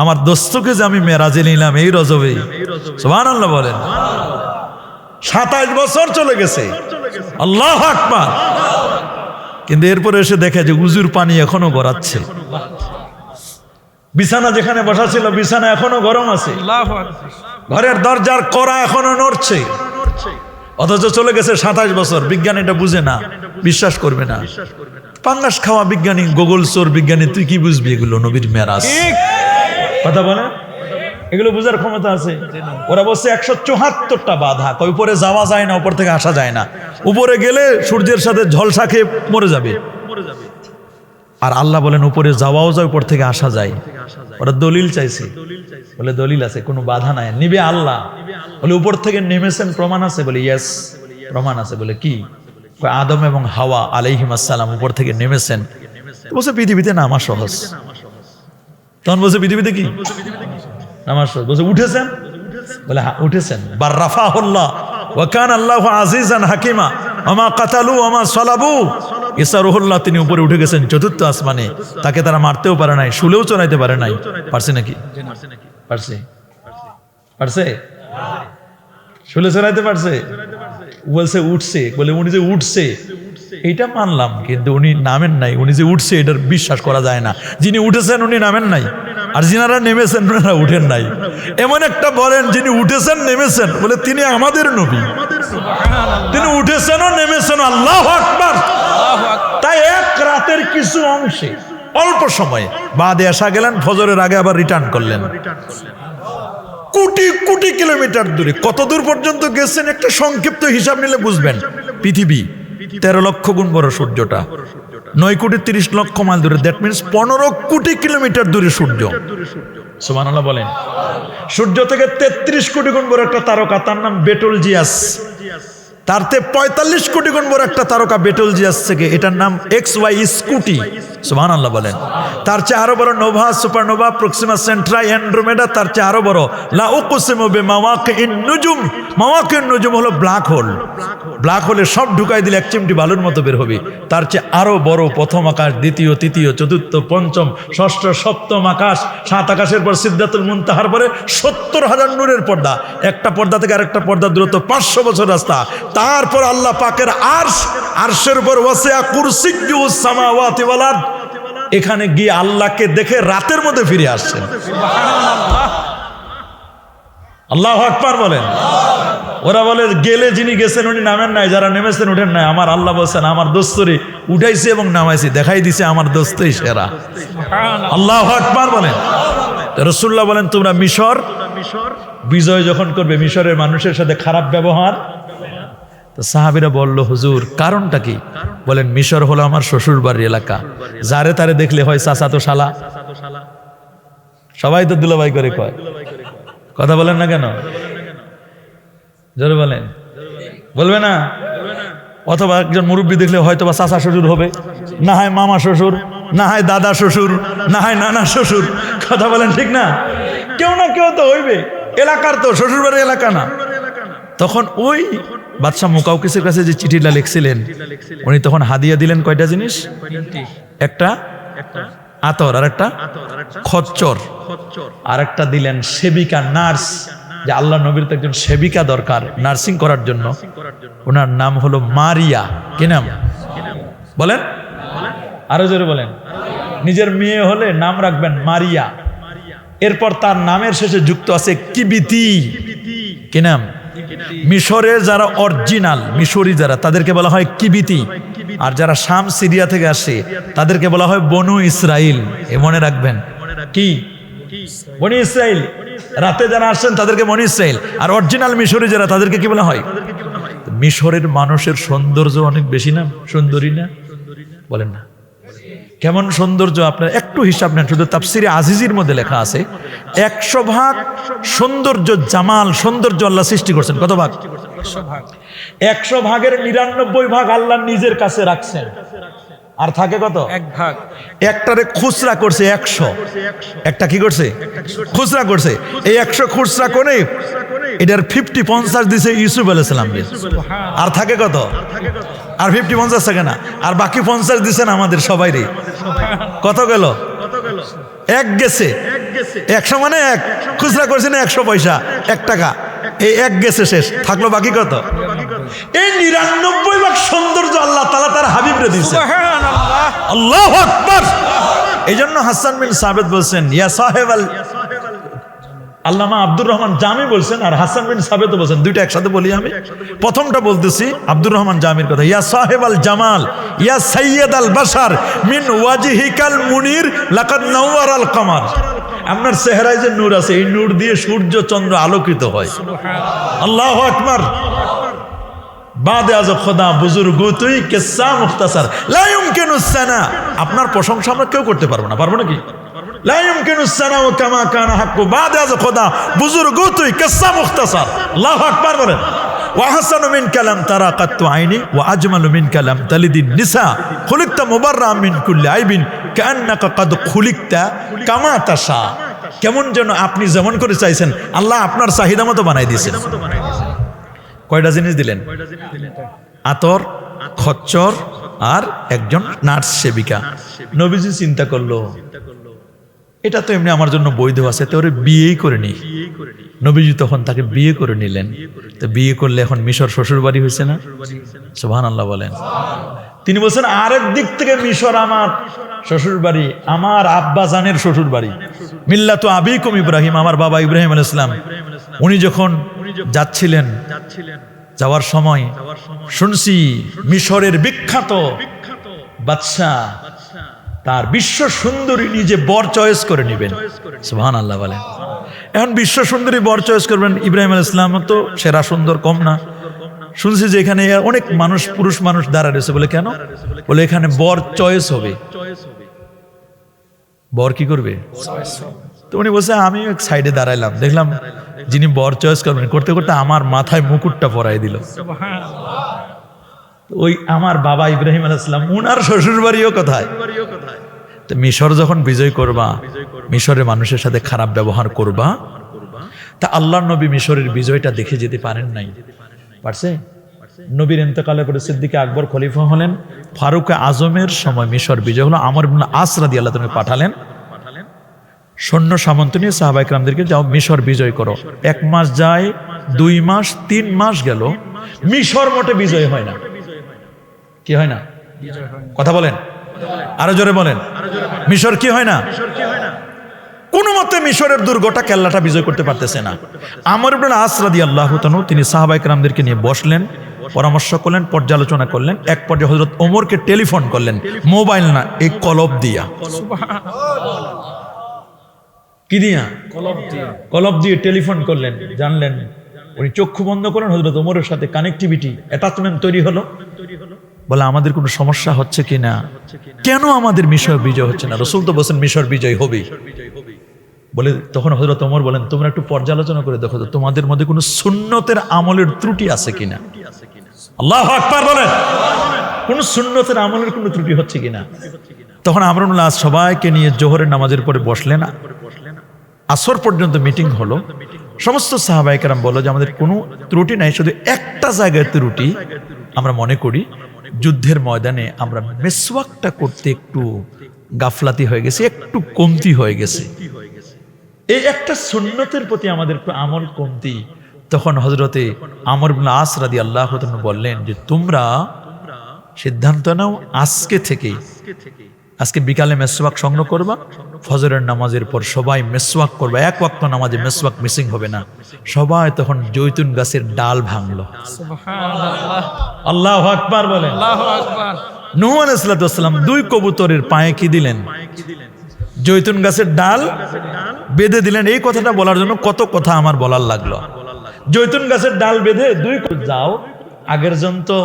আমার দোস্তকে যে আমি মেরাজে নিলাম এই রজবে। সুবহানাল্লাহ বলেন। 27 বছর চলে গেছে। আল্লাহু আকবার। কিন্তু এরপরে এসে দেখে যে উজুর পানি এখনো গড়াচ্ছে। বিছানা যেখানে বসা ছিল বিছানা এখনো গরম আছে। ঘরের দরজার কড়া এখনো নড়ছে। অথচ চলে গেছে 27 বছর। বিজ্ঞান এটা বুঝে না, বিশ্বাস করবে না। পাঙ্গাস খাওয়া বিজ্ঞানী, গোগল চোর বিজ্ঞানী, তুই কি বুঝবি এগুলো? নবীর মেরাজ কথা বলে, এগুলো বুঝার ক্ষমতা আছে? ওরা বলছে 174টা বাধা, উপরে যাওয়া যায় না, উপর থেকে আসা যায় না। উপরে গেলে সূর্যের সাথে ঝলসা খেয়ে মরে যাবে। আর আল্লাহ বলেন উপরে যাওয়াও যায়, উপর থেকে আসা যায়। ওরা দলিল চাইছে, বলে দলিল আছে, কোনো বাধা নাই, নিবে আল্লাহ। বলে উপর থেকে নেমেছেন, প্রমাণ আছে? বলে ইয়েস, প্রমাণ আছে। বলে কি? আদম এবং হাওয়া আলাইহিস সালাম উপর থেকে নেমেছেন। বলছে পৃথিবীতে নামা সহজ। তখন বলছে পৃথিবীতে কি নামা সহজ? বলছে উঠেছেন? বলে হ্যাঁ উঠেছেন। বার রাফাহুল্লাহ ওয়া কানা আল্লাহু আজিজান হাকিমা ওয়া মা কাতালু ওয়া মা সালাবু। ঈসা রুহুল্লাহ, তিনি উপরে উঠে গেছেন 4র্থ আসমানে। তাকে তারা মারতেও পারে নাই, শুলেও চড়াইতে পারে নাই। পারছে নাকি? পারছে? পারছে? শুলে চড়াইতে পারছে? বলছে উঠছে, বলে উনি যে উঠছে এইটা মানলাম, কিন্তু উনি নামেন নাই। উনি যে উঠছে এটার বিশ্বাস করা যায় না। যিনি উঠেছেন উনি নামেন নাই, আর যিনারা নেমেছেন ওনারা উঠেন নাই। এমন একটা বলেন যিনি উঠেছেন নেমেছেন, বলে তিনি আমাদের নবী, তিনি উঠেছেনও নেমেছেন। আল্লাহু আকবার। তাই এক রাতের কিছু অংশে অল্প সময়ে বাদে আসা গেলেন, ফজরের আগে আবার রিটার্ন করলেন। কোটি কোটি কিলোমিটার দূরে, কত দূর পর্যন্ত গেছেন একটা সংক্ষিপ্ত হিসাব নিলে বুঝবেন। পৃথিবী 13 লক্ষ গুণ বড়, সূর্যটা 9 কোটি 30 লক্ষ মাইল দূরে। দ্যাট মিনস 15 কোটি কিলোমিটার দূরে সূর্য। সুবহানাল্লাহ বলেন। সূর্য থেকে 33 কোটি গুণ বড় একটা তারকা, তার নাম বেটলজিয়াস। তার থেকে 45 কোটি গুণ বড় একটা তারকা বেটলজিয়াস থেকে, এটার নাম XY স্কুটি। সুবহানাল্লাহ বলেন। তার চেয়ে আরো বড় নোভা, সুপারনোভা, প্রক্সিমা সেন্ট্রাই, অ্যান্ড্রোমেডা, তার চেয়ে আরো বড় লা উকসিমু বিমাওয়াকিন নুজুম। মাওয়াকিন নুজুম হলো ব্ল্যাক হোল। ব্ল্যাক হোলে সব ঢুকাই দিলে এক চিমটি বালুর মতো বের হবে। তার চেয়ে আরো বড় প্রথম আকাশ, দ্বিতীয়, তৃতীয়, চতুর্থ, পঞ্চম, ষষ্ঠ, সপ্তম আকাশ, 7 আকাশের পর সিদরাতুল মুনতাহার পরে 70,000 নূরের পর্দা। একটা পর্দা থেকে আরেকটা পর্দা দূরত্ব 500 বছর রাস্তা। তারপর আল্লাহ পাকের আরশ, আরশের উপর ওয়াসিয়া কুরসিয়্যুস সামাওয়াতি ওয়াল আরদ। এখানে গিয়ে আল্লাহকে দেখে রাতের মধ্যে ফিরে আসছেন। আল্লাহু আকবার বলেন। ওরা বলে গেলে যিনি গেছেন উনি নামেন নাই, যারা নেমেছেন উঠেন নাই। আমার আল্লাহ বলছেন আমার দোস্তরে উঠাইছে এবং নামাইছে, দেখাই দিছে আমার দোস্তই সেরা। আল্লাহু আকবার বলেন। রাসূলুল্লাহ বলেন তোমরা মিশর বিজয় যখন করবে, মিশরের মানুষের সাথে খারাপ ব্যবহার। তো সাহাবীরা বলল হুজুর কারণটা কি? বলেন মিশর হলো আমার শ্বশুর বাড়ির এলাকা, যারে তারে দেখলে হয় চাচা তো শালা, সবাই তো দুলাভাই করে কয়। কথা বলেন না কেন? জোরে বলেন। বলবে না? অথবা একজন মুরব্বী দেখলে হয়তো বা চাচা শ্বশুর হবে, না হয় মামা শ্বশুর, না হয় দাদা শ্বশুর, না হয় নানা শ্বশুর। কথা বলেন ঠিক না? কেউ না কেউ তো হইবে, এলাকার তো, শ্বশুর বাড়ির এলাকা না। তখন ওই বাদশাহ মুকাউকিসের কাছে যে চিঠিটা লিখছিলেন, উনি তখন হাদিয়া দিলেন কয়টা জিনিস? একটা আতর, আর একটা খচ্চর, আর একটা দিলেন সেবিকা, নার্স। যে আল্লাহ নবীর তো একজন সেবিকা দরকার নার্সিং করার জন্য, ওনার নাম হলো মারিয়া। কি নাম বলেন? আরো জোরে বলেন। নিজের মেয়ে হলে নাম রাখবেন মারিয়া। এরপর তার নামের শেষে যুক্ত আছে কিবিতি। কি নাম? মিশরে যারা অরিজিনাল মিশরি যারা, তাদেরকে বলা হয় কিবিতি। আর যারা শাম সিরিয়া থেকে আসে তাদেরকে বলা হয় বনু ইসরাইল। এ মনে রাখবেন। কি বনি ইসরাইল? রাতে যারা আসছেন তাদেরকে বনি ইসরাইল। আর অরিজিনাল মিশরি যারা, তাদেরকে কি বলা হয়? মিশরের মানুষের সৌন্দর্য অনেক বেশি না? সুন্দরী না? বলেন না? কেমন সৌন্দর্য? আপনার একটু হিসাব নেন, শুধু তাফসিরে আজিজির মধ্যে লেখা আছে 100 ভাগ সৌন্দর্য, জামাল, সৌন্দর্য আল্লাহ সৃষ্টি করছেন। কত ভাগ? 100 ভাগের 99 ভাগ আল্লাহ নিজের কাছে রাখছেন, আর থাকে কত? 1 ভাগ। একটারে খুচরা করছে 100। একটা কি করছে? খুচরা করছে। এই 100 খুচরা করে এটার 50 দিছে ইউসুফ আলাইহিস সালাম। আর থাকে কত? আর 50 থাকে না, আর বাকি 50 দিছেন আমাদের সবাইরই। কত গেল? 1 গেছে। 100 মানে 1 খুচরা করছেন 100 পয়সা, 1 টাকা। এই 1 গেছে, শেষ। থাকলো বাকি কত? এই 99 ভাগ সৌন্দর্য আল্লাহ তাআলা তার হাবিবরে দিয়েছেন। সুবহানাল্লাহ, আল্লাহু আকবার। এইজন্য হাসান বিন সাবিত বলছেন ইয়া সাহেবাল, আল্লামা আব্দুর রহমান জামি বলছেন, আর হাসান বিন সাবিত বলছেন, দুইটা একসাথে বলি আমি। প্রথমটা বলতেছি আব্দুর রহমান জামির কথা। ইয়া সাহেবাল জামাল ইয়া সাইয়্যিদাল বাশার মিন ওয়াজহিকাল মুনির লাকাদ নাওয়ারাল কামার। আপনার চেহারায় যে নূর আছে, এই নূর দিয়ে সূর্য চন্দ্র আলোকিত হয়। আল্লাহু আকবার। বাদে আজ খোদা বুজুর্গ তুই কিসসা মুখতাসার লা ইউমকিনুস সানা। আপনার প্রশংসা আমরা কেউ করতে পারবো না, পারবো নাকি? লা ইউমকিনুস সানা ওয়া কামা কানা হাক্কু বাদে আজ খোদা বুজুর্গ তুই কিসসা মুখতাসার। আল্লাহু আকবার বলেন। ওয়া হাসানু মিন কালাম তারা কাত্তু আইনি ওয়া আজমালু মিন কালাম তালিদিন নিসা খুলিকতা মুবাররা মিন কুল্লি আইবিন কান্নাকা কাদ খুলিকতা কামা তাশা। কেমন যেন আপনি যেমন করে চাইছেন আল্লাহ আপনার চাহিদা মতো বানাই দিয়েছেন। কয়টা জিনিস দিলেন? আতর, খচ্চর, আর একজন নার্স সেবিকা। নবীজি চিন্তা করলো এটা তো এমনি আমার জন্য বৈধ আছে, তো ওরে বিয়েই করে নি। নবীজি তখন তাকে বিয়ে করে নিলেন। তো বিয়ে করলে এখন মিশর শ্বশুর বাড়ি হয়েছে না? সুবহানাল্লাহ বলেন। তিনি বলছেন আরেক দিক থেকে মিশর আমার শ্বশুর বাড়ি, আমার আব্বা জানের শ্বশুর বাড়ি। মিল্লাতু আবিকুম ইব্রাহিম, আমার বাবা ইব্রাহিম আলাইহিস সালাম উনি যখন যাচ্ছিলেন, যাওয়ার সময় শুনছি মিশরের বিখ্যাত বাদশা তার বিশ্ব সুন্দরী নিজে বর চয়েস করে নেবেন। সুবহানাল্লাহ বলেন। এখন বিশ্ব সুন্দরী বর চয়েস করবেন, ইব্রাহিম আলাইহিস সালাম তো সেরা সুন্দর কম না। শুনছি যে এখানে অনেক মানুষ, পুরুষ মানুষ দাঁড়া রয়েছে। বলে কেন? বলে এখানে বর চয়েস হবে। বর কি করবে? তো উনি বলছে আমি এক সাইডে দাঁড়াইলাম, দেখলাম যিনি বর চয়েস করবেন করতে করতে আমার মাথায় মুকুটটা পরাই দিল। ওই আমার বাবা ইব্রাহিম আলাইহিস সালাম উনার শ্বশুর বাড়িও কোথায়? তো মিশর যখন বিজয় করবা, মিশরের মানুষের সাথে খারাপ ব্যবহার করবা, তা আল্লাহর নবী মিশরের বিজয়টা দেখে যেতে পারেন নাই। পারছে? নবীর ইন্তেকালের পরে সিদ্দিক আকবর খলিফা হলেন, ফারুক আজমের সময় মিশর বিজয় হলো। আমর ইবনে আস রাদিয়াল্লাহু তাআলা পাঠালেন সৈন্য সামন্ত নিয়ে সাহাবায়ে কেরামদেরকে, যাও মিশর বিজয় করো। 1 মাস যায়, 2 মাস, 3 মাস গেল, মিশর মোটে বিজয় হয় না। কি হয় না? কথা বলেন, আরো জোরে বলেন। মিশর কি হয় না? কোন মতে মিশরের দুর্গটা, কেল্লাটা বিজয় করতে পারতেছে না। আমর ইবনে আস রাদিয়াল্লাহু তাআলা তিনি সাহাবায়ে কেরামদেরকে নিয়ে বসলেন, পরামর্শ করলেন, পর্যালোচনা করলেন। এক পর্যায়ে হযরত ওমরকে টেলিফোন করলেন, মোবাইল না, এই কলব দিয়া। কি দিয়া? কলব দিয়ে টেলিফোন করলেন। জানলেন, উনি চক্ষু বন্ধ করেন, হযরত ওমরের সাথে কানেক্টিভিটি, অ্যাটাচমেন্ট তৈরি হলো। বলে আমাদের কোনো সমস্যা হচ্ছে কিনা, কেন আমাদের মিশর বিজয় হচ্ছে না? রাসূল তো বলেন মিশর বিজয় হবে। বলে তখন হযরত ওমর বলেন, তোমরা একটু পর্যালোচনা করে দেখো তো তোমাদের মধ্যে কোনো সুন্নতের আমলের ত্রুটি আছে কিনা। আল্লাহু আকবার বলেন। কোন সুন্নতের আমলের কোনো ত্রুটি হচ্ছে কিনা। তখন আমর ইবনে আস সবাইকে নিয়ে জোহরের নামাজের পরে বসলেন, আসর পর্যন্ত মিটিং হলো। সমস্ত সাহাবায়ে কেরাম বলল যে আমাদের কোনো ত্রুটি নাই, শুধু একটা জায়গায় ত্রুটি আমরা মনে করি, যুদ্ধের ময়দানে আমরা মেসওয়াকটা করতে একটু গাফলাতি হয়ে গেছে, একটু কমতি হয়ে গেছে। এই একটা সুন্নতের প্রতি আমাদের একটু আমল কমতি। তখন হযরতে আমর ইবনে আস রাদিয়াল্লাহু তাআলা বললেন যে তোমরা সিদ্ধান্ত নাও আজকে বিকালে মেসওয়াক সংগ্রহ করবা, ফজরের নামাজের পর সবাই মেসওয়াক করবা, এক ওয়াক্ত নামাজে মেসওয়াক মিসিং হবে না। সবাই তখন জৈতুন গাছের ডাল ভাঙলো। সুবহানাল্লাহ, আল্লাহু আকবার বলেন। আল্লাহু আকবার। নূহ আলাইহিস সালাম 2 কবুতরের পায়ে কি দিলেন? জৈতুন গাছের ডাল বেঁধে দিলেন। এই কথাটা বলার জন্য কত কথা আমার বলার লাগলো। জৈতুন গাছের ডাল বেঁধে 2 যাও। আগের জন তো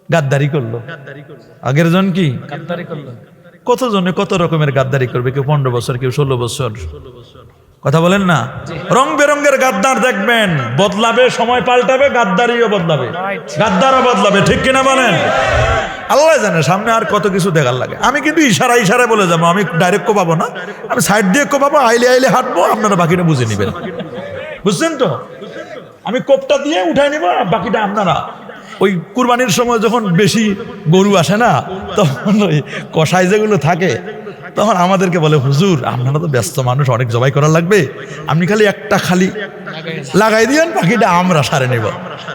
গাদ্দারি করলো, আগের জন কি গাদ্দারি করলো। কত জনে কত রকমের গাদ্দারি করবে, কেউ 15 বছর, কেউ 16 বছর। কথা বলেন না? রং বেরঙ্গের গাদ্দার দেখবেন, বদলাবে, সময় পাল্টাবে, গাদ্দারিও বদলাবে, গাদ্দারও বদলাবে। ঠিক কিনা বলেন? আল্লাহ জানে সামনে আর কত কিছু দেখার লাগে। আমি কিন্তু ইশারায় বলে যাবো, আমি ডাইরেক্ট কোপাবো না, আমি সাইড দিয়ে কোপাবো, আইলে হাঁটবো, আপনারা বাকিটা বুঝে নিবেন। বুঝছেন তো? আমি কোপটা দিয়ে উঠাই নিব, বাকিটা আপনারা। ওই কুরবানির সময় যখন বেশি গরু আসে না, তখন ওই কষাই যেগুলো থাকে, তখন আমাদেরকে বলে হুজুর আপনারা তো ব্যস্ত মানুষ, অনেক জবাই করা লাগবে, আপনি খালি একটা লাগাই দিয়েন, বাকিটা আমরা সারে নেব।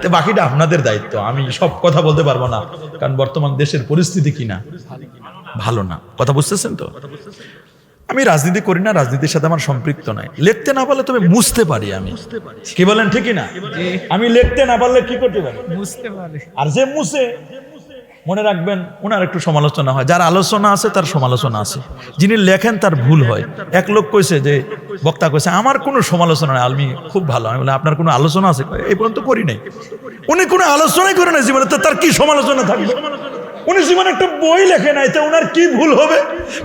তো বাকিটা আপনাদের দায়িত্ব। আমি সব কথা বলতে পারবো না, কারণ বর্তমান দেশের পরিস্থিতি কিনা ভালো না। কথা বুঝতেছেন তো? আমি রাজনীতি করি না, রাজনীতির সাথে আমার সম্পৃক্ত নাই। লিখতে না পারলে তবে বুঝতে পারি। আমি কি বলেন, ঠিকই না? আমি লিখতে না পারলে কি করতে পারি? বুঝতে পারি। আর যে মুছে, মনে রাখবেন ওনার একটু সমালোচনা হয়, যার আলোচনা আছে তার সমালোচনা আছে, যিনি লেখেন তার ভুল হয়। এক লোক কইছে, যে বক্তা কইছে আমার কোনো সমালোচনা নাই, আমি খুব ভালো। আমি বলে আপনার কোনো আলোচনা আছে? এই পর্যন্ত করি নাই। উনি কোনো আলোচনাই করে নাই জীবনে, তো তার কি সমালোচনা থাকবে? উনি জীবনে একটা বই লেখে নাই, তো ওনার কি ভুল হবে?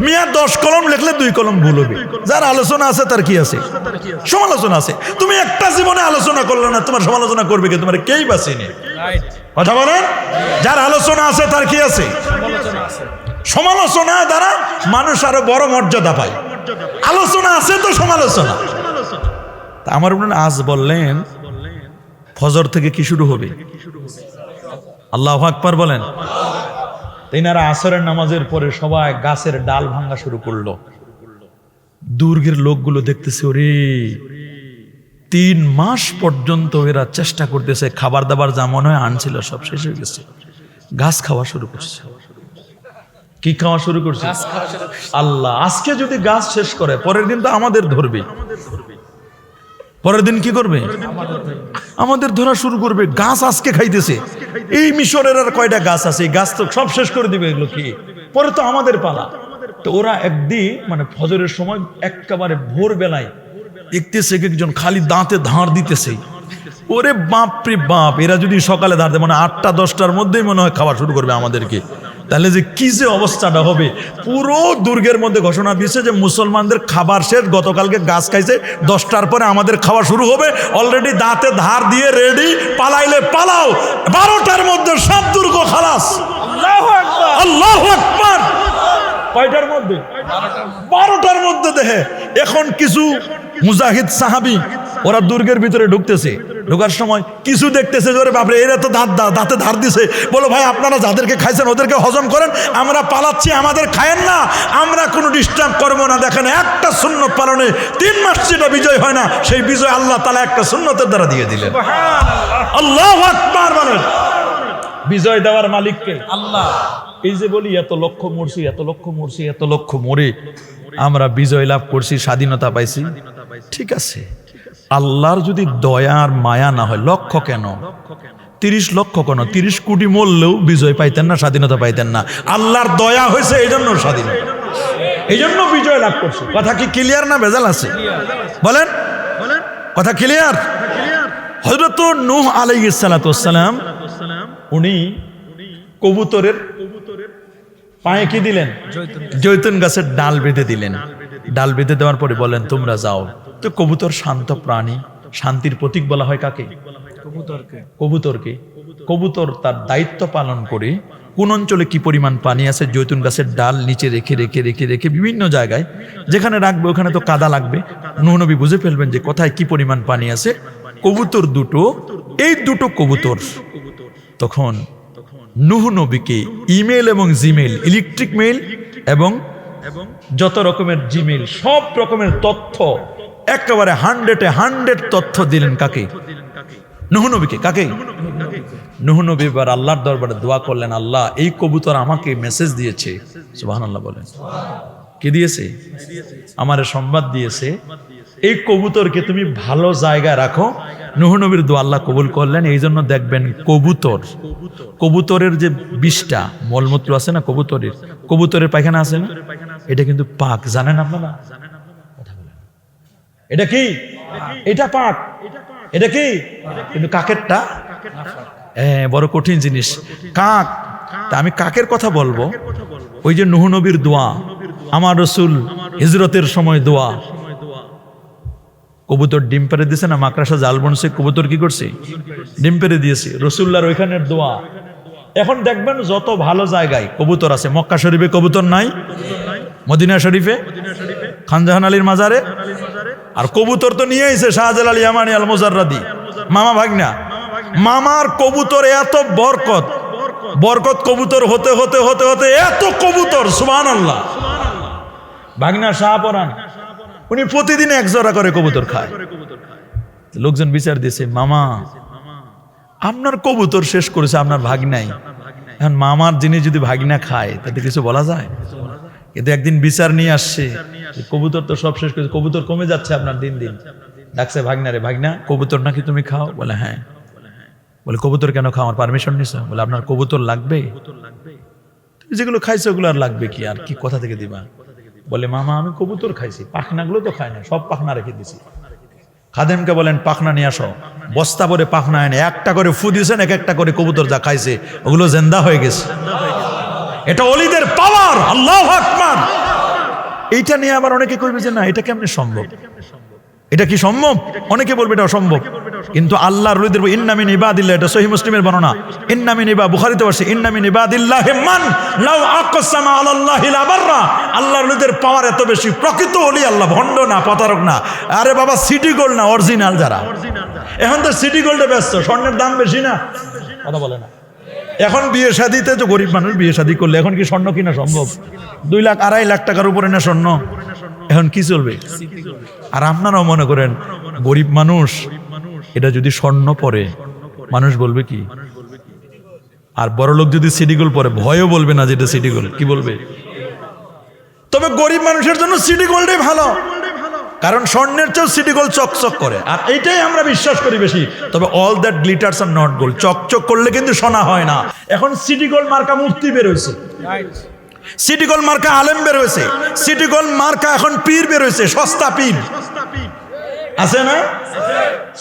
মিয়া 10 কলম লেখলে 2 কলম ভুল হবে। যার আলোচনা আছে তার কি আছে? সমালোচনা আছে। তুমি একটা জীবনে আলোচনা করলে না, তোমার সমালোচনা করবে কে? তোমার কেই বাঁচেনি। কথা বলেন। যার আলোচনা আছে তার কি আছে? সমালোচনা দ্বারা মানুষ আরো বড় মর্যাদা পায়। আলোচনা আছে তো সমালোচনা। আমার মনে আজ বললেন ফজর থেকে কি শুরু হবে? আল্লাহু আকবার বলেন। তিনারা আসরের নামাজের পরে সবাই গাছের ডাল ভাঙা শুরু করলো। দুর্গের লোকগুলো দেখতেছে, ওরে 3 মাস পর্যন্ত এরা চেষ্টা করতেছে, খাবার দাবার যা মনে হয় আনছিল সব শেষ হয়ে গেছে, ঘাস খাওয়া শুরু করছে। কি খাওয়া শুরু করছে? আল্লাহ আজকে যদি গাছ শেষ করে, পরের দিন তো আমাদের ধরবে। পরের দিন কি করবে? আমাদের ধরা শুরু করবে। গাছ আজকে খাইতেছে, এই মিশরের আর কয়টা গাছ আছে, এই গাছ তো সব শেষ করে দিবে, এগুলো কি পরে তো আমাদের পালা। তো ওরা একদিন মানে ফজরের সময় একেবারে ভোর বেলায় দেখতেছে একজন খালি দাঁতে ধার দিতেছে। ওরে বাপ রে বাপ, এরা যদি সকালে ধার দেয় মানে 8টা 10টার মধ্যেই মনে হয় খাওয়া শুরু করবে আমাদেরকে, তাহলে যে কি যে অবস্থাটা হবে। পুরো দুর্গের মধ্যে ঘোষণা দিচ্ছে যে মুসলমানদের খাবার শেষ, গতকালকে গাছ খাইছে, 10টার পরে আমাদের খাওয়া শুরু হবে। অলরেডি দাঁতে ধার দিয়ে রেডি, পালাইলে পালাও, 12টার মধ্যে সব দুর্গ খালাস। আল্লাহু আকবার, আল্লাহু আকবার। কয়টার মধ্যে? 12টার মধ্যে। দেখে এখন কিছু মুজাহিদ সাহাবী ওরা দুর্গের ভিতরে ঢুকতেছে, ঢোকার সময় কিছু দেখতেছে, জোরে বাপরে এরা তো দাঁতে ধার দিছে। বলো ভাই আপনারা যাদেরকে খাইছেন ওদেরকে হজম করেন, আমরা পালাচ্ছি, আমাদের খায়েন না, আমরা কোনো ডিস্টার্ব করবো না। দেখেন একটা সুন্নত পালনে 3 মাস যেটা বিজয় হয় না, সেই বিজয় আল্লাহ তাআলা একটা সুন্নতের দ্বারা দিয়ে দিলেন। আল্লাহু আকবার বলেন। বিজয় দেওয়ার মালিককে আল্লাহ। এই যে বলি এত লক্ষ মরছি, এত লক্ষ মরছি, এত লক্ষ মরে আমরা বিজয় লাভ করছি, স্বাধীনতা পাইছি, ঠিক আছে। আল্লাহর যদি দয়ার মায়া না হয়, লক্ষ কেন 30 লক্ষ কেন 30 কোটি মরলেও বিজয় পাইতেন না, স্বাধীনতা পাইতেন না। আল্লাহর দয়া হয়েছে, এই জন্য স্বাধীনতা, এই জন্য বিজয় লাভ করছে। কথা কি ক্লিয়ার না ভেজাল আছে? বলেন, কথা ক্লিয়ার? হযরত নূহ আলাইহিস সালাতু ওয়াস সালাম উনি কবুতরের পায়ে কি দিলেন? জৈতুন গাছের ডাল বেঁধে দিলেন। ডাল বেঁধে দেওয়ার পরে বলেন তোমরা যাও। তো কবুতর শান্ত প্রাণী, শান্তির প্রতীক বলা হয় কাকে? কবুতরকে। কবুতর তার দায়িত্ব পালন করে কোন অঞ্চলে কি পরিমাণ পানি আছে, জৈতুন গাছের ডাল নিচে রেখে রেখে রেখে রেখে বিভিন্ন জায়গায় যেখানে রাখবে ওখানে তো কাদা লাগবে। নূহ নবী বুঝে ফেলবেন যে কোথায় কি পরিমাণ পানি আছে। কবুতর দুটো, এই দুটো কবুতর তখন নূহ নবীকে ইমেল এবং জিমেল, ইলেকট্রিক মেইল এবং যত রকমের জিমেল, সব রকমের তথ্য একেবারে 100 তথ্য দিলেন কাকে? নূহ নবীকে। কাকে? নূহ নবী এবার আল্লাহর দরবারে দোয়া করলেন, আল্লাহ এই কবুতর আমাকে মেসেজ দিয়েছে। সুবহানাল্লাহ বলেন। কি দিয়েছে? আমারে সংবাদ দিয়েছে, এই কবুতরকে তুমি ভালো জায়গায় রাখো। নূহ নবীর দোয়া আল্লাহ কবুল করলেন। এই জন্য দেখবেন কবুতরের যে বিষটা, মলমূত্র আছে না কবুতরের, কবুতরের পায়খানা আছে না, এটা কিন্তু পাক। জানেন আপনারা? এটা কি? এটা পাক। এটা কি? কিন্তু কাকেরটা বড় কঠিন জিনিস, কাক। তা আমি কাকের কথা বলবো। ওই যে নূহ নবীর দোয়া, আমার রাসূল হিজরতের সময় দোয়া, কবুতর ডিম পেড়ে দিয়েছে না, মাকড়সা জাল বুনছে, কবুতর কি করছে? ডিম পেড়ে দিয়েছে। রাসূলুল্লাহর ওইখানের দোয়া। এখন দেখবেন যত ভালো জায়গায় কবুতর আছে, মক্কা শরীফে কবুতর নাই, মদিনা শরীফে, খানজাহান আলীর মাজারে, আর কবুতর তো নিয়ে আইছে শাহজালাল ইয়ামানি আল মুজাররাদি, মামা ভাগনা। মামার কবুতর এত বরকত, বরকত কবুতর হতে হতে হতে হতে এত কবুতর, সুবহানাল্লাহ। ভাগনা শাহপরান উনি প্রতিদিন 1 জোড়া করে কবুতর খায়। লোকজন বিচার দিয়েছে, মামা আপনার কবুতর শেষ করেছে আপনার ভাগনাই, এখন মামার জিনিস যদি ভাগনা খায় তাতে কিছু বলা যায়? কিন্তু একদিন বিচার নিয়ে আসছে, কবুতর তো সব শেষ করেছে, কবুতর কমে যাচ্ছে আপনার দিন দিন। ডাকছে ভাগনা রে, ভাগনা কবুতর নাকি তুমি খাও? বলে হ্যাঁ। বলে কবুতর কেন খাও, আমার পারমিশন নিছ? বলে আপনার কবুতর লাগবে? তুমি যেগুলো খাইছো ওগুলো আর লাগবে কি, আর কি কোথা থেকে দিবা? বলে মামা আমি কবুতর খাইছি, পাখনাগুলো তো খাই না, সব পাখনা রেখে দিছি। খাদেমকে বলেন পাখনা নিয়ে আসো, বস্তা করে পাখনা এনে একটা করে ফু দিয়েছেন, এক একটা করে কবুতর যা খাইছে ওগুলো জিন্দা হয়ে গেছে। এটা ওলিদের পাওয়ার। আল্লাহু আকবার। এইটা নিয়ে আবার অনেকে কইবে যে না এটা কেমনে সম্ভব, এটা কি সম্ভব? অনেকে বলবে এটা অসম্ভব, কিন্তু আল্লাহর ওলিদের ইন্না মিন ইবাদিল্লাহ, এটা সহিহ মুসলিমের বর্ণনা, ইন্না মিন ইবা, বুখারীতে আছে ইন্না মিন ইবাদিল্লাহি মান লাউ আকসামা আলাল্লাহি লা বাররা। আল্লাহর ওলিদের পাওয়ার এত বেশি, প্রকৃত ওলি আল্লাহ, ভণ্ড না, প্রতারক না। আরে বাবা সিটি গোল্ড না, অরিজিনাল যারা। এখন তো সিটি গোল্ডে ব্যস্ত, স্বর্ণের দাম বেশি না, কথা বলে না। এখন বিয়ে শাদিতে তো গরিব মানুষ বিয়ে শাদি করলে এখন কি স্বর্ণ কিনা সম্ভব? 2 লাখ 2.5 লাখ টাকার উপরে না স্বর্ণ? এখন কি চলবে? আর আপনারাও মনে করেন গরিব মানুষ, এটা যদি স্বর্ণ পরে মানুষ বলবে কি? আর বড় লোক যদি সিটি গোল্ড পরে ভয়ও বলবে না যে এটা সিটি গোল্ড, কি বলবে? তবে গরিব মানুষের জন্য সিটি গোল্ডই ভালো, কারণ স্বর্ণের চেয়েও সিটি গোল্ড চকচক করে, আর এইটাই আমরা বিশ্বাস করি বেশি। তবে all that glitters are not gold, চকচক করলে কিন্তু সোনা হয় না। এখন সিটি গোল্ড মার্কা মুফতি বের হয়েছে, সিটি গোল্ড মার্কা আলেম বের হয়েছে, সিটি গোল্ড মার্কা এখন পীর বের হয়েছে, সস্তা পীর আছে না?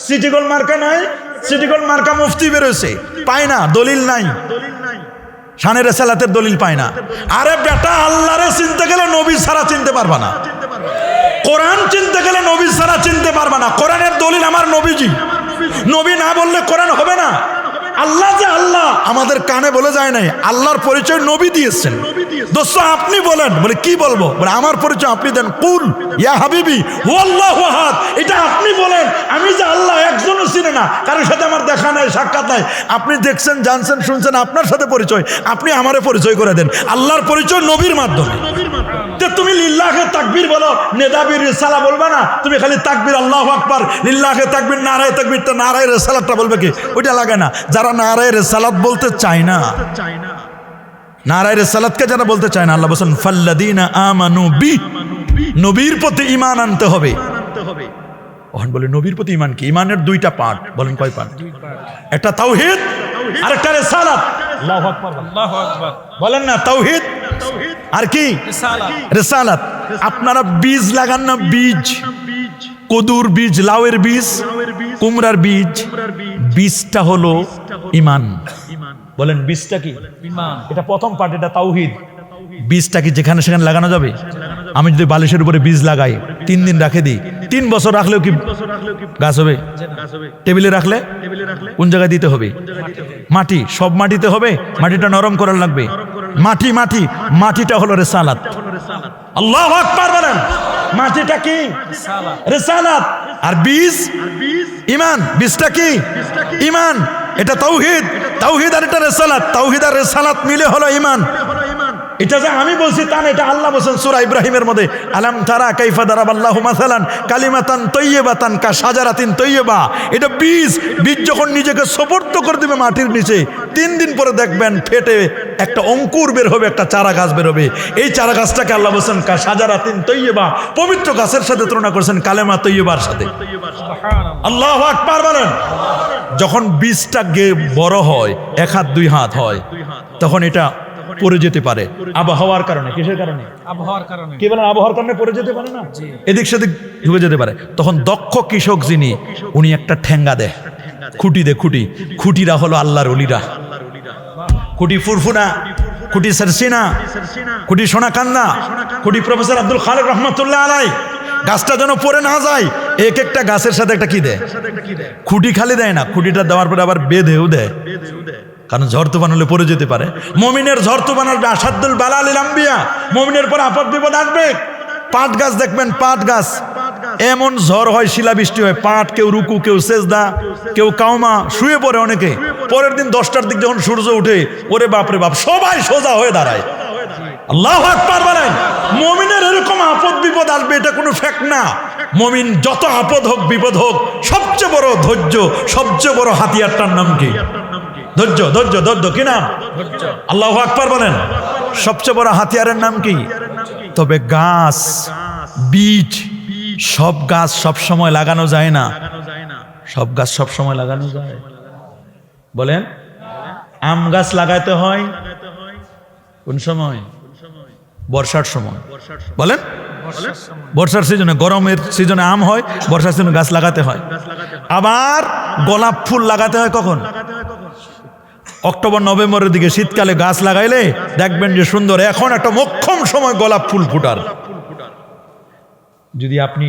সিটি গোল্ড মার্কা নাই, সিটি গোল্ড মার্কা মুফতি বের হয়েছে, পায় না, দলিল নাই, শানের রেসালাতের দলিল পায় না। আরে বেটা, আল্লাহরে চিনতে গেলে নবী ছাড়া চিনতে পারবা না, কোরআন চিনতে গেলে নবী ছাড়া চিনতে পারবা না। কোরআনের দলিল আমার নবীজি, নবী না বললে কোরআন হবে না। আল্লাহ যে আল্লাহ আমাদের কানে বলে যায় নাই, আল্লাহর পরিচয় নবী দিয়েছেন। দোস্ত আপনি বলেন, বলে কি বলবো? বলে আমার পরিচয় আপনি দেন, কুল ইয়া হাবিবি ওয়াল্লাহু আহাদ, এটা আপনি বলেন। আমি যে আল্লাহ একজনও চিনি না, কারোর সাথে আমার দেখা নাই, সাক্ষাৎ নাই। আপনি দেখছেন, জানছেন, শুনছেন, আপনার সাথে পরিচয়, আপনি আমারে পরিচয় করে দেন। আল্লাহর পরিচয় নবীর মাধ্যমে। তুমি লিল্লাহে তাকবীর বলো, নেদাবির রিসালা বলবা না, তুমি খালি তাকবীর আল্লাহু আকবার, লিল্লাহে তাকবীর, নারায়ে তাকবীর, তো নারায়ে রিসালাতটা বলবে কি? ওইটা লাগে না। যারা নারায়ে রিসালাত বলতে চায় না, নারায়ে রিসালাতকে যারা বলতে চায় না, আল্লাহ বলেন ফাল্লাযীনা আমানু বি, নবীর প্রতি ঈমান আনতে হবে। ওখানে বলে নবীর প্রতি ঈমান কি? ঈমানের দুইটা পার্ট, বলেন কয় পার্ট? একটা তাওহীদ আর একটা রিসালাত। আল্লাহু আকবার, আল্লাহু আকবার বলেন না। তাওহীদ আর কি? রিসালাত। আপনারা বীজ লাগান না, বীজ, কদুর বীজ, লাউয়ের বীজ, কুমড়ার বীজ, বীজটা হলো ঈমান। বলেন বীজটা কি? ঈমান। এটা প্রথম পার্ট, এটা তাওহীদ। বীজটা কি যেখানে সেখানে লাগানো যাবে? আমি যদি বালিশের উপরে বীজ লাগাই, 3 দিন রাখে দিই, 3 বছর রাখলেও কি গাছ হবে? টেবিলে রাখলে কোন জায়গায় দিতে হবে? মাটি, সব মাটিতে হবে, মাটিটা নরম করার লাগবে। মাটি, মাটি, মাটিটা হলো রিসালাত। আল্লাহু আকবার বলেন। মাটিটা কি? রিসালাত। আর বীজ ঈমান। বীজটা কি? ঈমান। এটা তাওহীদ। তাওহীদ আর এটা রিসালাত। তাওহীদ আর রিসালাত মিলে হলো ঈমান। এটা যে আমি বলছি তা না, এটা আল্লাহ বলেন সূরা ইব্রাহিমের মধ্যে, আলাম তারা কাইফা দারাবাল্লাহু মাসালান কালিমাতান তাইয়্যিবাতান কা শাজারাতিন তাইয়্যিবা। এটা বীজ। বীজ যখন নিজেকে সোপর্দ করে দিবে মাটির নিচে, 3 দিন পরে দেখবেন ফেটে একটা অঙ্কুর বের হবে, একটা চারা গাছ বের হবে। এই চারা গাছটাকে আল্লাহ বলেন কা শাজারাতিন তাইয়্যিবা, পবিত্র গাছের সাথে তুলনা করেছেন কালেমা তাইয়্যিবার সাথে। আল্লাহু আকবার বলেন। যখন বীজটা বড় হয়, 1 হাত 2 হাত হয়, তখন এটা পড়ে যেতে পারে আবহাওয়ার কারণে। কিসের কারণে? আবহাওয়ার কারণে। কি বলেন? আবহাওয়ার কারণে পড়ে যেতে পারে না, এদিক সেদিক ঢুকে যেতে পারে। তখন দক্ষ কৃষক যিনি, উনি একটা ঠেঙ্গা দেয়, খুঁটি দেয়। খুঁটিরা হলো আল্লাহর ওলিরা। খুঁটি ফুরফুনা, খুঁটি সারসিনা, খুঁটি সোনাকান্না, খুঁটি প্রফেসর আব্দুল খালেক রহমতুল্লাহ আলাই। গাছটা যেন পড়ে না যায়, এক একটা গাছের সাথে একটা কি দেয়? খুঁটি খালি দেয় না, খুঁটিটা দেওয়ার পরে আবার বেঁধেও দেয়, কারণ ঝড় তুফান হলে পড়ে যেতে পারে। মুমিনের ঝড় তুফান আসবে, আসাদুল বালা লিল আম্বিয়া, মুমিনের পর আপদ বিপদ আসবে। পাট গাছ দেখবেন, পাট গাছ এমন ঝড় হয়, শিলাবৃষ্টি হয়, পাট কেউ রুকু, কেউ সেজদা, কেউ কাউমা, শুয়ে পড়ে অনেকে। পরের দিন 10টার দিক যখন সূর্য উঠে, ওরে বাপরে বাপ, সবাই সোজা হয়ে দাঁড়ায়। আল্লাহু আকবার বলেন। মুমিনের এরকম আপদ বিপদ আসবে, এটা কোনো ফ্যাক্ট না। মুমিন যত আপদ হোক, বিপদ হোক, সবচেয়ে বড় ধৈর্য, সবচেয়ে বড় হাতিয়ারটার নাম কি? ধৈর্য। ধৈর্য, ধৈর্য কি নাম? আল্লাহু আকবার বলেন। সবচেয়ে বড় হাতিয়ারের নাম কি? তবে গাছ, বীজ, সব গাছ সব সময় লাগানো যায় না। সব গাছ সব সময় লাগানো যায়? বলেন। আম গাছ লাগাইতে হয় কোন সময়? বর্ষার সময়। বলেন। বর্ষার সিজনে, গরমের সিজনে আম হয়, বর্ষার সিজনে গাছ লাগাতে হয়। আবার গোলাপ ফুল লাগাতে হয় কখন? অক্টোবর নভেম্বরের দিকে। শীতকালে গাছ লাগাইলে দেখবেন যে সুন্দর। এখন একটা মোক্ষম সময় গোলাপ ফুল ফুটার। যদি আপনি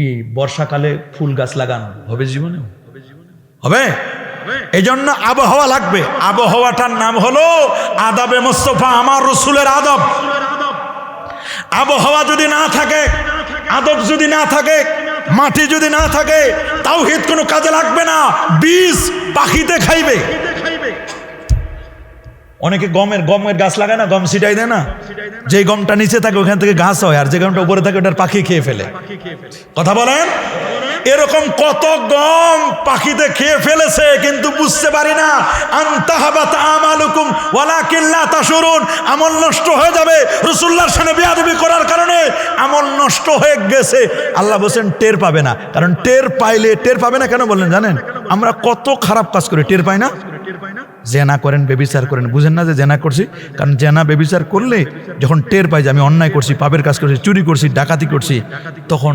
এই বর্ষাকালে ফুল গাছ লাগান, হবে জীবনে? হবে। এই জন্য আবহাওয়া লাগবে। আবহাওয়াটার নাম হলো আদাবে মুস্তাফা, আমার রসুলের আদব। আবহাওয়া যদি না থাকে, আদব যদি না থাকে, মাটি যদি না থাকে, তাওহীদ কোনো কাজে লাগবে না। বীজ পাখিতে খাইবে। অনেকে গমের গাছ লাগায় না, গম ছিটাই দেয় না, যে গমটা নিচে থাকে ওখান থেকে ঘাস হয়, আর যে গমটা উপরে থাকে ওটার পাখি খেয়ে ফেলে। কথা বলেন, এরকম কত গম পাখিতে খেয়ে ফেলেছে, কিন্তু বুঝতে পারি না। আনতাহাবাত আমালুকুম ওয়ালাকিন লা তাশুরুন, আমল নষ্ট হয়ে যাবে রাসূলুল্লাহর সামনে বেয়াদবি করার কারণে, আমল নষ্ট হয়ে গেছে। আল্লাহ বলেন টের পাবে না, কারণ টের পাবে না কেন বললেন জানেন? আমরা কত খারাপ কাজ করি টের পাই না। জেনা করেন, বেবিচার করেন, বুঝেন না যে জেনা করছি? কারণ জেনা বেবিচার করলে যখন টের পাই যে আমি অন্যায় করছি, পাপের কাজ করছি, চুরি করছি, ডাকাতি করছি, তখন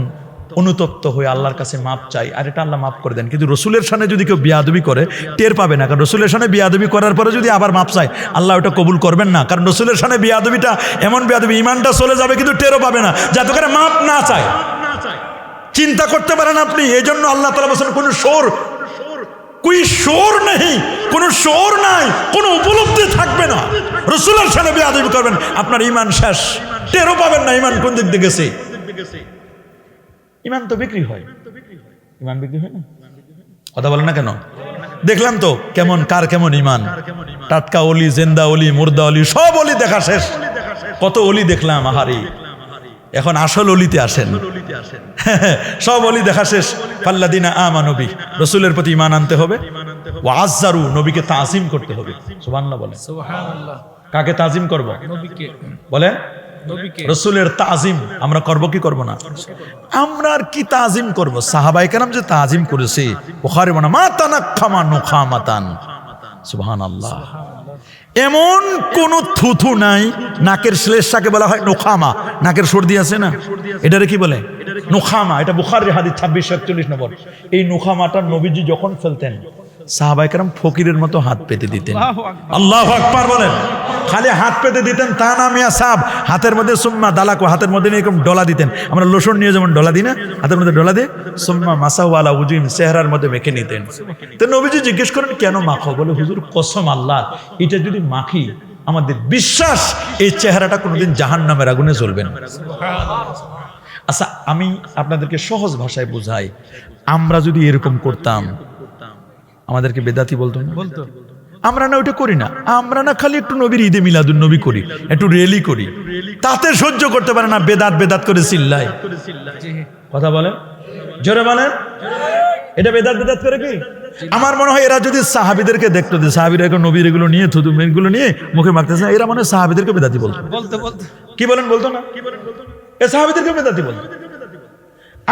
অনুতপ্ত হয়ে আল্লাহর কাছে মাপ চাই, আর এটা আল্লাহ মাফ করে দেন। কিন্তু রসুলের সামনে যদি কেউ বিয়াদবি করে টের পাবে না, কারণ রসুলের সামনে বিয়াদবি করার পরে যদি আবার মাপ চায় আল্লাহ ওটা কবুল করবেন না, কারণ রসুলের সামনে বিয়াদবিটা এমন বিয়াদবি, ইমানটা চলে যাবে কিন্তু টেরও পাবে না, যাতে করে মাপ না চায়। চিন্তা করতে পারেন আপনি? এই জন্য আল্লাহ তাআলা বলেন কোন শোর নেই, কোনো শোর নাই, কোনো উপলব্ধি থাকবে না। রসুলের সামনে বেয়াদবি করবেন, আপনার ইমান শেষ, টেরও পাবেন না ইমান কোন দিক দিয়ে গেছে। ইমান তো বিক্রি হয়, ইমান বিক্রি হয় না? কথা বলেন না কেন? দেখলাম তো কার কেমন ইমান, টাটকা অলি, জেন্দা অলি, মুর্দা অলি, সব অলি দেখা শেষ। কত অলি দেখলাম, আহারি, এখন আসল অলিতে আসেন। সব অলি দেখা শেষ। ফাল্লাযিনা আমানু বি, রাসূলের প্রতি ঈমান আনতে হবে। ওয়া আযযারু, নবীকে তাজিম করতে হবে। সুবহানাল্লাহ বলেন। সুবহানাল্লাহ। কাকে তাজিম করব? নবীকে। বলেন নবীকে। রাসূলের তাজিম আমরা করব কি করব না? আমরা আর কি তাজিম করব? সাহাবায়ে কেরাম যে তাজিম করেছে, বুখারী বর্ণনা, মা তানাক্খামা নুখামাতান। সুবহানাল্লাহ। এমন কোন থুথু নাই, নাকের শ্লেষাকে বলা হয় নোখামা, নাকের সর্দি আছে না, এটারে কি বলে? নোখামা। এটা বুখারীর হাদিস 2641 নম্বর। এই নোখামাটা নবীজি যখন ফেলতেন সাহাবায়ে কেরাম ফকিরের মতো হাত পেতে দিতেন। আল্লাহু আকবার বলেন। খালি হাত পেতে দিতেন তা না মিয়া সাহেব, হাতের মধ্যে সুম্মা দালাকো, হাতের মধ্যে এরকম ডলা দিতেন। আমরা লোশন নিয়ে যেমন ডলা দিই না, হাতের মধ্যে ডলা দিয়ে সুম্মা মাসাহু আলা উজুহিম, চেহারার মধ্যে মেখে নিতেন। তো নবীজি জিজ্ঞেস করেন কেন মাখো? বলে হুজুর কসম আল্লাহর, এটা যদি মাখি আমাদের বিশ্বাস এই চেহারাটা কোনোদিন জাহান্নামের আগুনে জ্বলবে না। আচ্ছা, আমি আপনাদেরকে সহজ ভাষায় বুঝাই, আমরা যদি এরকম করতাম আমাদেরকে বেদাতি বলতো না? বলতো। আমরা না ওইটা করি না, আমরা না খালি একটু নবীর ঈদে মিলাদুন নবী করি, একটু রেলি করি, তাতে সহ্য করতে পারে না, বেদাত বেদাত করে চিল্লাই। কথা বলেন, জোরে বলেন, এটা বেদাত বেদাত করে কি? আমার মনে হয় এরা যদি সাহাবীদেরকে দেখতো যে সাহাবীরা এখন নবীর এগুলো নিয়ে থুতু এগুলো নিয়ে মুখে মাখতেছে, এরা মনে হয় সাহাবীদেরকে বেদাতি বলতো। কি বলেন? বলতো না? এ সাহাবীদেরকে বেদাতি বলতো।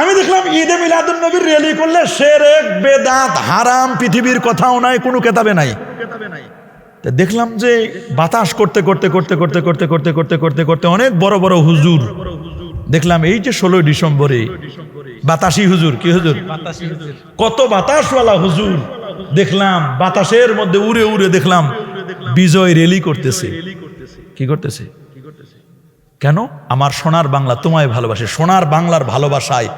আমি দেখলাম ঈদে মিলাদুন নবীর র্যালি করলে শিরক, বেদাত, হারাম পৃথিবীর কথাও নাই, কোনো কেতাবে নাই। দেখলাম যে বাতাস করতে করতে করতে করতে করতে করতে করতে করতে করতে অনেক বড় বড় হুজুর দেখলাম। এই যে 16 ডিসেম্বরে বাতাসি হুজুর, কি হুজুর? কত বাতাসওয়ালা হুজুর দেখলাম, বাতাসের মধ্যে উড়ে উড়ে দেখলাম বিজয় র্যালি করতেছে। কি করতেছে? কেন? আমার সোনার বাংলা তোমায় ভালোবাসে, সোনার বাংলার ভালোবাসায়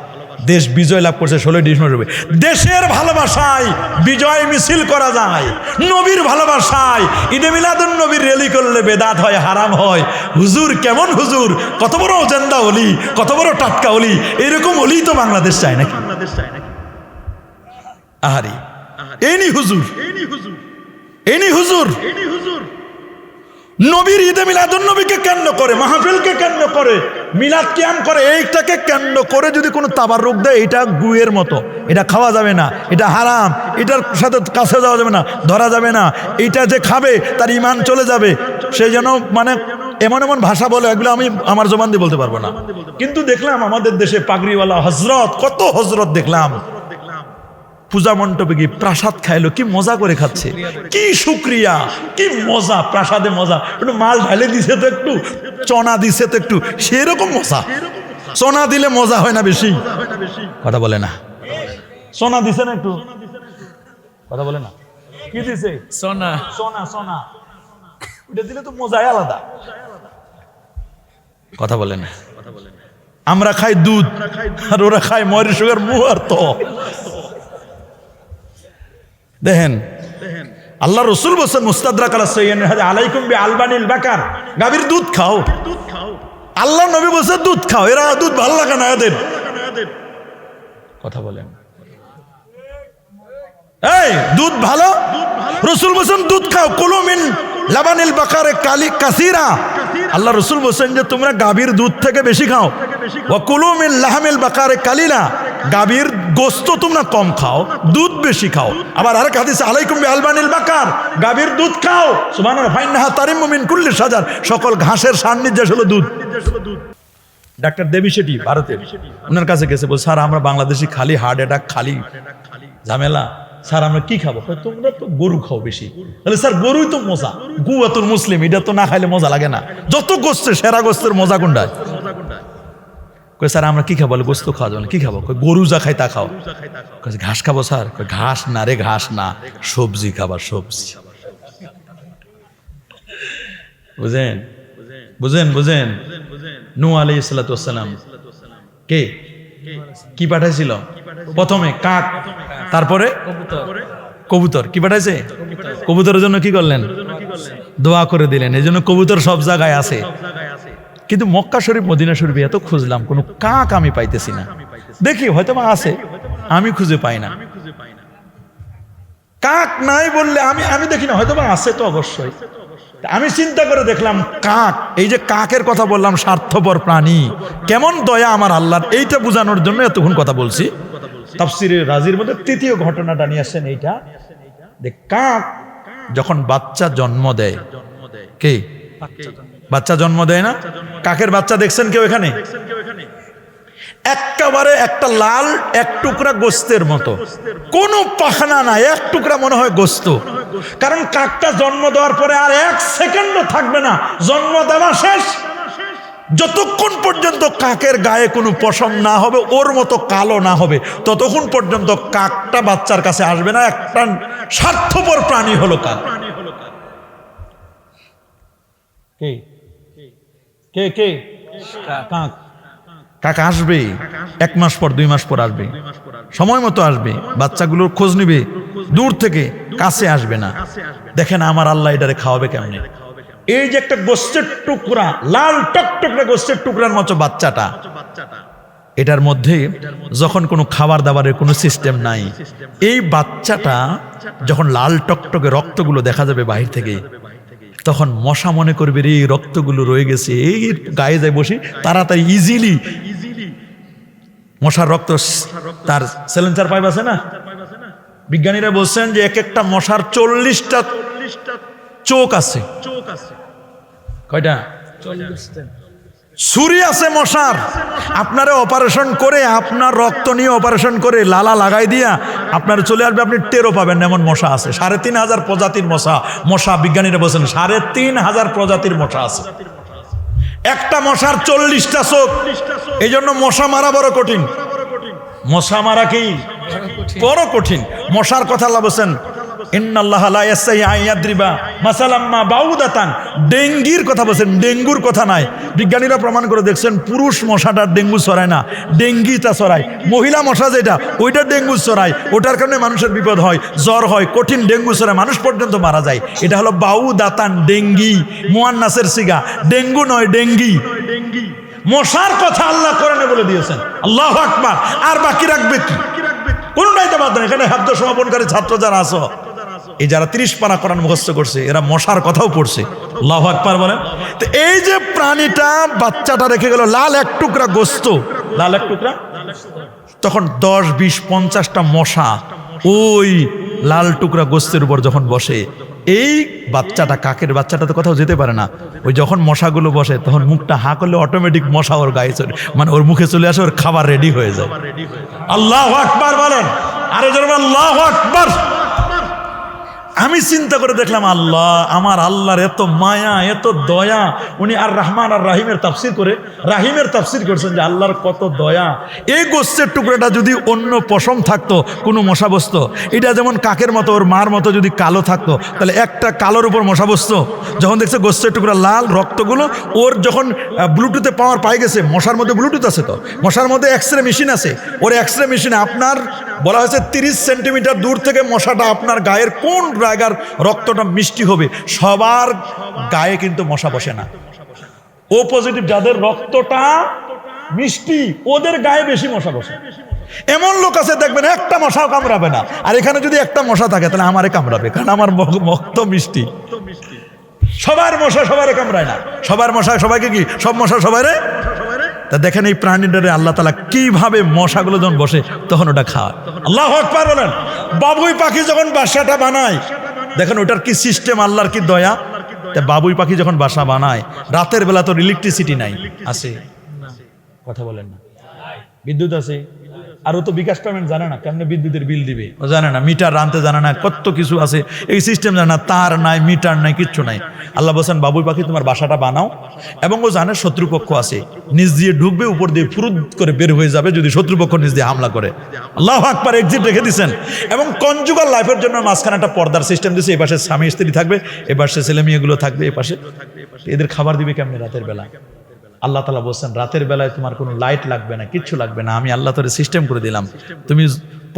দেশ বিজয় লাভ করছে 16 ডিসেম্বর। দেশের ভালোবাসায় বিজয় মিছিল করা যায়, নবীর ভালোবাসায় ঈদে মিলাদুন নবীর র্যালি করলে বেদাত হয়, হারাম হয়। হুজুর কেমন হুজুর, কত বড় জেন্দা ওলি, কত বড় টাটকা ওলি, এরকম ওলি তো বাংলাদেশ চায় নাকি? আহারি, এনি হুজুর, এনি হুজুর নবীর ঈদে মিলাদুন নবীকে কেন্দ্র করে, মাহফিলকে কেন্দ্র করে, মিলাদ কিয়াম করে, এইটাকে কেন্দ্র করে যদি কোনো তাবাররুক দেয়, এটা গুয়ের মতো, এটা খাওয়া যাবে না, এটা হারাম, এটার সাথে কাছে যাওয়া যাবে না, ধরা যাবে না, এইটা যে খাবে তার ঈমান চলে যাবে। সেই জন্য মানে এমন এমন ভাষা বলে, এগুলো আমি আমার জবান দিয়ে বলতে পারবো না। কিন্তু দেখলাম আমাদের দেশে পাগড়িওয়ালা হজরত, কত হজরত দেখলাম পূজা মণ্ডপে গিয়ে প্রাসাদ খাইলো, কি মজা করে খাচ্ছে, কি শুক্রিয়া, কি মজা, প্রাসাদে মজা, একটু মাল ঢালে দিছে তো, একটু চনা দিছে তো, একটু সেরকম মজা। চনা দিলে মজা হয় না বেশি? কথা বলে না। সোনা দিছে না একটু? কথা বলে না। কি দিছে? সোনা। সোনা সোনা ওটা দিলে তো মজাই আলাদা। কথা বলে না। আমরা খাই দুধ আর ওরা খায় ময়ূর সুগার মুয়ার। তো দেখেন আল্লাহ রসুল বলছেন মুস্তাদরাক আলা সাইয়্যিদিন আলাইকুম বি আলবানিল বাকার, গাভীর দুধ খাও। আল্লাহ নবী বলছেন দুধ খাও, এরা দুধ ভালো লাগে না এদের। কথা বলেন, এই দুধ ভালো, রসুল বলছেন দুধ খাও। কুলু মিন লাবানিল বাকারে কাসীরা, আল্লাহ রাসূল বলেন যে তোমরা গাভীর দুধ থেকে বেশি খাও। ওয়া কুলু মিন লাহমিল বাকারে কালিলা, গাভীর গোশত তোমরা কম খাও, দুধ বেশি খাও। আবার আরেক হাদিসে আলাইকুম বিআলবানিল বাকার, গাভীর দুধ খাও। সুবহানাল্লাহ, ফাইন্নাহা তারিমু মিন কুল্লি শাজার, সকল ঘাসের সান্নিধ্য হলো দুধ। ডাক্তার দেবী শেঠি ভারতের, ওনার কাছে গেছে, বল স্যার আমরা বাংলাদেশি খালি হার্ট অ্যাটাক, খালি ঝামেলা, স্যার আমরা কি খাবো? তোমরা তো গরু খাও বেশি। তাহলে স্যার গরুই তো মজা, গুয়াতুল মুসলিম, এটা তো না খাইলে মজা লাগে না। যত গোস্ত সেরা গোস্তের মজা কোনটা? কই স্যার আমরা কি খাবো? বলে গোস্ত খাওয়া যাবে না। কি খাবো? কই গরু যা খাই তা খাও। ঘাস খাবো স্যার? ঘাস না রে, ঘাস না, সবজি খাবার, সবজি। বুঝেন বুঝেন বুঝেন নূহ আলাইহিস সালাতু ওয়াস সালাম কে কি পাঠাইছিল? প্রথমে কাক, তারপরে কবুতর। কি পাঠাইছে? কবুতরের জন্য কি করলেন? দোয়া করে দিলেন। এই জন্য কবুতর সব জায়গায় আছে। কিন্তু মক্কা শরীফ, মদিনা শরীফে এত খুঁজলাম, কোনো কাক আমি পাইতেছি না। দেখি হয়তো বা আছে, আমি খুঁজে পাই না। কাক নাই বললে আমি দেখি না, হয়তো বা আছে তো অবশ্যই। আমি চিন্তা করে দেখলাম কাক, এই যে কাকের কথা বললাম, স্বার্থপর প্রাণী, কেমন দয়া আমার আল্লাহর, এইটা বোঝানোর জন্য এতক্ষণ কথা বলছি। তাফসিরে রাজির মধ্যে তৃতীয় ঘটনাটা নিয়ে আসছেন এইটা, যে কাক যখন বাচ্চা জন্ম দেয়, কে বাচ্চা জন্ম দেয় না? কাকের বাচ্চা দেখছেন কেউ এখানে? একেবারে একটা লাল এক টুকরা গোস্তের মতো, কোনো পাখনা নাই, এক টুকরা মনে হয় গোস্ত। কারণ কাকটা জন্ম দেওয়ার পরে আর এক সেকেন্ডও থাকবে না, জন্ম দেওয়া শেষ। যতক্ষণ পর্যন্ত কাকের গায়ে কোনো পশম না হবে, ওর মতো কালো না হবে, ততক্ষণ পর্যন্ত কাকটা বাচ্চার কাছে আসবে না। একটা স্বার্থপর প্রাণী হলো কাক। কে কে কে? কাক। কাক আসবে 1 মাস পর, 2 মাস পর আসবে, সময় মতো আসবে, বাচ্চাগুলোর খোঁজ নিবে, দূর থেকে, কাছে আসবে না। দেখেন আমার আল্লাহ এটারে খাওয়াবে কেমনে। এই যে একটা গোস্তের টুকরা, লাল টকটকে গোস্তের টুকরার মতো বাচ্চাটা, এটার মধ্যে যখন কোনো খাবার দাবারের কোনো সিস্টেম নাই, এই বাচ্চাটা যখন লাল টকটকে রক্তগুলো দেখা যাবে বাহির থেকে, তখন মশা মনে করবে রে এই রক্তগুলো রয়ে গেছে, এই গায়ে যায় বসি, তাড়াতাড়ি ইজিলি মশার রক্ত, তার সেলেন্সার পাইপ আছে না, বিজ্ঞানীরা বলছেন যে এক একটা মশার 40টা চোখ আছে। কয়টা? ছুরি আছে মশার। আপনারা অপারেশন করে, আপনার রক্ত নিয়ে অপারেশন করে লালা লাগাই দিয়া আপনার চলে আসবে, আপনি টেরও পাবেন এমন মশা আছে। 3500 প্রজাতির মশা বিজ্ঞানীরা বলছেন 3500 প্রজাতির মশা আছে। একটা মশার 40টা চোখ। এই জন্য মশা মারা বড় কঠিন। মশা মারা কি বড় কঠিন। মশার কথা আল্লাহ বলছেন, ইন্নাল্লাহা লা ইয়াসতাহি আন ইয়াদরিবা মাসালাম মা বাউদাতান। ডেঙ্গির কথা বলছেন, ডেঙ্গুর কথা নাই। বিজ্ঞানীরা প্রমাণ করে দেখছেন পুরুষ মশাটা ডেঙ্গু ছড়ায় না, ডেঙ্গিটা ছড়ায়। মহিলা মশা যেটা, ওইটা ডেঙ্গু ছড়ায়, ওটার কারণে মানুষের বিপদ হয়, জ্বর হয়, কঠিন ডেঙ্গু ছড়ায়, মানুষ পর্যন্ত মারা যায়। এটা হলো বাউদাতান, ডেঙ্গি, মুয়ান্নাসের সিগা, ডেঙ্গু নয়, ডেঙ্গি। মশার কথা আল্লাহ কোরআনে বলে দিয়েছেন। আল্লাহু আকবার। আর বাকি রাখবে কি? কোনটাই তো বাদ নেই। এখানে হাফজ সমাপনকারী ছাত্র যারা আছো, এই যারা 30 পারা কোরআন মুখস্থ করছে, এরা মশার কথাও পড়ছে। আল্লাহু আকবার বলেন। তো এই যে প্রাণীটা বাচ্চাটা রেখে গেল, লাল এক টুকরা গোস্ত, লাল এক টুকরা, তখন 10, 20, 50টা মশা ওই লাল টুকরা গোস্তের উপর যখন বসে, এই বাচ্চাটা, কাকের বাচ্চাটা তো কোথাও যেতে পারে না, ওই যখন মশাগুলো বসে তখন মুখটা হা করলে অটোমেটিক মশা ওর গায়ে চলে, মানে ওর মুখে চলে আসে, ওর খাবার রেডি হয়ে যায়। আল্লাহু আকবার বলেন। আরে জোরে আল্লাহু আকবার। আমি চিন্তা করে দেখলাম, আল্লাহ, আমার আল্লাহর এত মায়া, এত দয়া। উনি আর রহমান আর রাহিমের তাফসির করে, রাহিমের তাফসির করছেন যে আল্লাহর কত দয়া। এই গোস্তের টুকরাটা যদি অন্য পশম থাকতো, কোনো মশা বসতো, এটা যেমন কাকের মতো, ওর মার মতো যদি কালো থাকতো, তাহলে একটা কালোর উপর মশা বসতো। যখন দেখছে গোস্তের টুকরা লাল, রক্তগুলো ওর যখন ব্লুটুথে পাওয়ার পাই গেছে, মশার মধ্যে ব্লুটুথ আছে, তো মশার মধ্যে এক্সরে মেশিন আছে, ওর এক্সরে মেশিনে আপনার বলা হয়েছে 30 সেন্টিমিটার দূর থেকে মশাটা আপনার গায়ের কোন জায়গার রক্তটা মিষ্টি হবে, সবার গায়ে কিন্তু মশা বসে না। ও পজিটিভ যাদের রক্তটা মিষ্টি, ওদের গায়ে বেশি মশা বসে। এমন লোক আছে দেখবেন একটা মশাও কামড়াবে না, আর এখানে যদি একটা মশা থাকে তাহলে আমারে কামড়াবে, কারণ আমার রক্ত মিষ্টি। সবার মশা সবারে কামড়ায় না, সবার মশা সবাইকে কি, সব মশা সবাইরে। তা দেখেন এই প্রাণীটারে আল্লাহ তাআলা কিভাবে মশাগুলো যখন বসে তখন ওটা খাওয়ায়। আল্লাহু আকবার বলেন। বাবুই পাখি যখন বাসাটা বানায়, দেখেন ওটার কি সিস্টেম, আল্লাহর কি দয়া। তা বাবুই পাখি যখন বাসা বানায়, রাতের বেলা তো ইলেকট্রিসিটি নাই, আছে? কথা বলেন না, বিদ্যুৎ আছে। আর ও তো বিকাশ পেমেন্ট জানে না, কেমনে বিদ্যুতের বিল দিবে ও জানে না, মিটার আনতে জানে না, কত কিছু আছে এই সিস্টেম জানে না, তার নাই, মিটার নাই, কিচ্ছু নাই। আল্লাহ বলছেন বাবুই পাখি তোমার বাসাটা বানাও, এবং ও জানে শত্রুপক্ষ আছে, নিচ দিয়ে ঢুকবে, উপর দিয়ে ফুরুত করে বের হয়ে যাবে যদি শত্রুপক্ষ নিচ দিয়ে হামলা করে। আল্লাহু আকবার, এক্সিট রেখে দিচ্ছেন। এবং কনজুগাল লাইফের জন্য মাঝখানে একটা পর্দার সিস্টেম দিয়েছে, এই পাশে স্বামী স্ত্রী থাকবে, এ পাশে ছেলে মেয়েগুলো থাকবে, এ পাশে। এদের খাবার দিবে কেমনে রাতের বেলা? আল্লাহ তাআলা বলছেন রাতের বেলায় তোমার কোনো লাইট লাগবে না, কিচ্ছু লাগবে না, আমি আল্লাহ তোরে সিস্টেম করে দিলাম। তুমি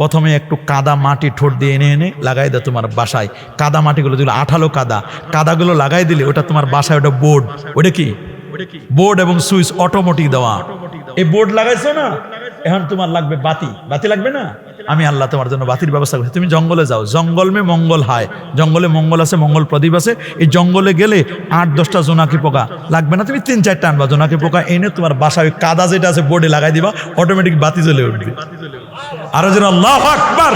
প্রথমে একটু কাদা মাটি ঠোঁট দিয়ে এনে এনে লাগাই দাও তোমার বাসায়। কাদা মাটিগুলো যেগুলো আঠালো কাদাগুলো লাগাই দিলে ওটা তোমার বাসায়, ওটা বোর্ড, ওটা কি বোর্ড এবং সুইচ অটোমেটিক দেওয়া। এই বোর্ড লাগাইছো না, এখন তোমার লাগবে বাতি লাগবে না, আমি আল্লাহ তোমার জন্য বাতির ব্যবস্থা করছি। তুমি জঙ্গলে যাও, জঙ্গল মে মঙ্গল হায়, জঙ্গলে মঙ্গল আছে, মঙ্গল প্রদীপ আছে। এই জঙ্গলে গেলে 8-10টা জোনাকি পোকা লাগবে না, তুমি 3-4টা আনবা জোনাকি পোকা এনে তোমার বাসায় ওই কাদা যেটা আছে বোর্ডে লাগাই দিবা, অটোমেটিক বাতি জ্বলে উঠবে। আরো যেন আল্লাহু আকবার।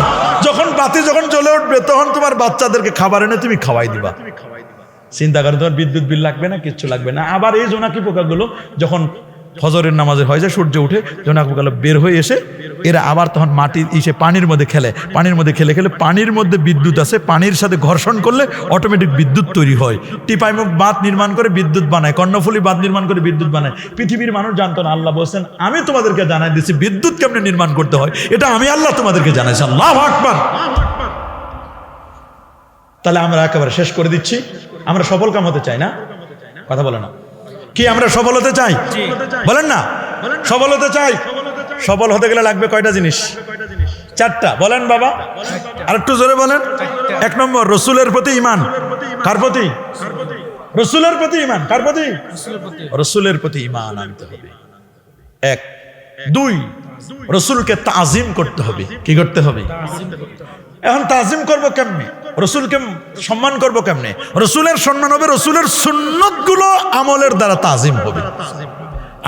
যখন বাতি জ্বলে উঠবে তখন তোমার বাচ্চাদেরকে খাবার এনে তুমি খাওয়াই দিবা। চিন্তা করো, তোমার বিদ্যুৎ বিল লাগবে না, কিচ্ছু লাগবে না। আবার এই জোনাকি পোকাগুলো যখন ফজরের নামাজে হয় যায়, সূর্য উঠে জোনাকি পোকাগুলো বের হয়ে এসে এরা আবার তখন মাটি ইসে পানির মধ্যে খেলে, পানির মধ্যে খেলে পানির মধ্যে বিদ্যুৎ আছে, পানির সাথে ঘর্ষণ করলে অটোমেটিক বিদ্যুৎ তৈরি হয়। টিপাইমুখ বাঁধ নির্মাণ করে বিদ্যুৎ বানায়, কর্ণফুলী বাঁধ নির্মাণ করে বিদ্যুৎ বানায়। পৃথিবীর মানুষ জানতো না, আল্লাহ বলছেন আমি তোমাদেরকে জানাই দিচ্ছি বিদ্যুৎ কেমনে নির্মাণ করতে হয়, এটা আমি আল্লাহ তোমাদেরকে জানাইছি। আল্লাহু আকবার। তাহলে আমরা একেবারে শেষ করে দিচ্ছি, আমরা সফল কাম হতে চাই না? কথা বলে না কি? আমরা সফল হতে চাই, বলেন না? সফল হতে চাই। সফল হতে গেলে লাগবে কয়টা জিনিস? 4টা। বলেন বাবা, আর একটু জোরে বলেন। 1 নম্বর, রসুলের প্রতি ঈমান। কার প্রতি? রসুলের প্রতি ঈমান। কার প্রতি? রসুলের প্রতি ঈমান আনতে হবে। 1। 2, রসুলকে তাজিম করতে হবে। কি করতে হবে? এখন তাজিম করবো কেমনে? রসুলকে সম্মান করবো কেমনে? রসুলের সম্মান হবে, রসুলের সুন্নত গুলো আমলের দ্বারা তাজিম হবে।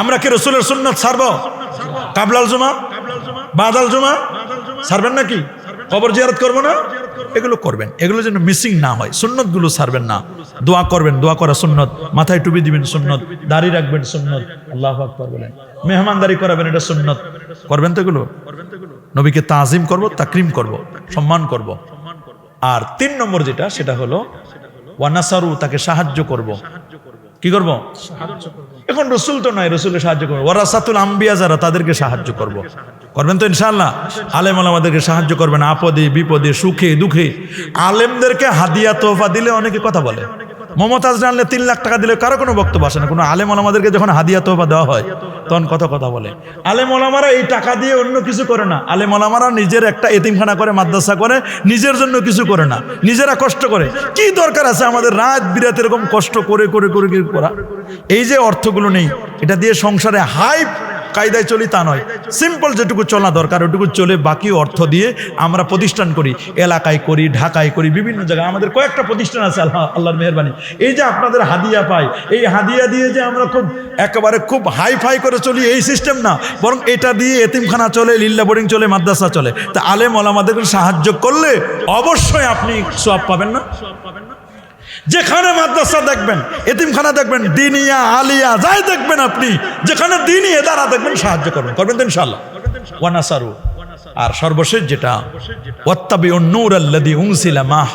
আমরা কি রসুলের সুন্নত ছাড়বো? কাবলাল জুমা, বাদাল জুমা ছাড়বেন নাকি? কবর জিয়ারত করবো না? এগুলো করবেন, এগুলো যেন মিসিং না হয়। সুন্নত গুলো ছাড়বেন না। দোয়া করবেন, দোয়া করা সুন্নত। মাথায় টুপি দিবেন সুন্নত। দাড়ি রাখবেন সুন্নত। আল্লাহু আকবার বলেন। মেহমানদারি করাবেন, এটা সুন্নত। করবেন তো এগুলো? নবীকে তাজিম করব, তাকরিম করব, সম্মান করব। আর 3 নম্বর যেটা, সেটা হলো ওয়ানাসারু, তাকে সাহায্য করব। কি করব? এখন রসুল তো নাই, রসুলের সাহায্য করবো। ওয়ারাসাতুল আম্বিয়া, যারা, তাদেরকে সাহায্য করব। করবেন তো ইনশাআল্লাহ? আলেম ওলামাদেরকে সাহায্য করবেন, আপদে বিপদে সুখে দুঃখে। আলেমদেরকে হাদিয়া তোহফা দিলে অনেকে কথা বলে। মমতাজ জানলে 3 লাখ টাকা দিলে কারো কোনো বক্তব্য আসে না। কোনো আলেম ওলামাদেরকে যখন হাদিয়া তোহফা দেওয়া হয় তখন কথা বলে। আলেম ওলামারা এই টাকা দিয়ে অন্য কিছু করে না। আলেম ওলামারা নিজের একটা এতিমখানা করে, মাদ্রাসা করে, নিজের জন্য কিছু করে না, নিজেরা কষ্ট করে। কি দরকার আছে আমাদের রাত বিরাত এরকম কষ্ট করে করা? এই যে অর্থগুলো নেই, এটা দিয়ে সংসারে হাই কায়দায় চলি তা নয়। সিম্পল যেটুকু চলা দরকার ওটুকু চলে, বাকি অর্থ দিয়ে আমরা প্রতিষ্ঠান করি, এলাকায় করি, ঢাকায় করি, বিভিন্ন জায়গায় আমাদের কয়েকটা প্রতিষ্ঠান আছে। আল্লাহর মেহেরবানি। এই যে আপনাদের হাদিয়া পাই, এই হাদিয়া দিয়ে যে আমরা একেবারে খুব হাই ফাই করে চলি, এই সিস্টেম না, বরং এটা দিয়ে এতিমখানা চলে, লিল্লা বোর্ডিং চলে, মাদ্রাসা চলে। তা আলেম ওলামাদেরকে সাহায্য করলে অবশ্যই আপনি সওয়াব পাবেন না? যেখানে মাদ্রাসা দেখবেন, এতিমখানা দেখবেন, দিনিয়া আলিয়া যাই দেখবেন, আপনি যেখানে দিনই এদারা দেখবেন, সাহায্য করবেন তো ইনশাআল্লাহ। ওয়ানাসারু। আর সর্বশেষ যেটা, ওয়াত্তাবিউন নূর আল্লাযী উনজিলা মাহ,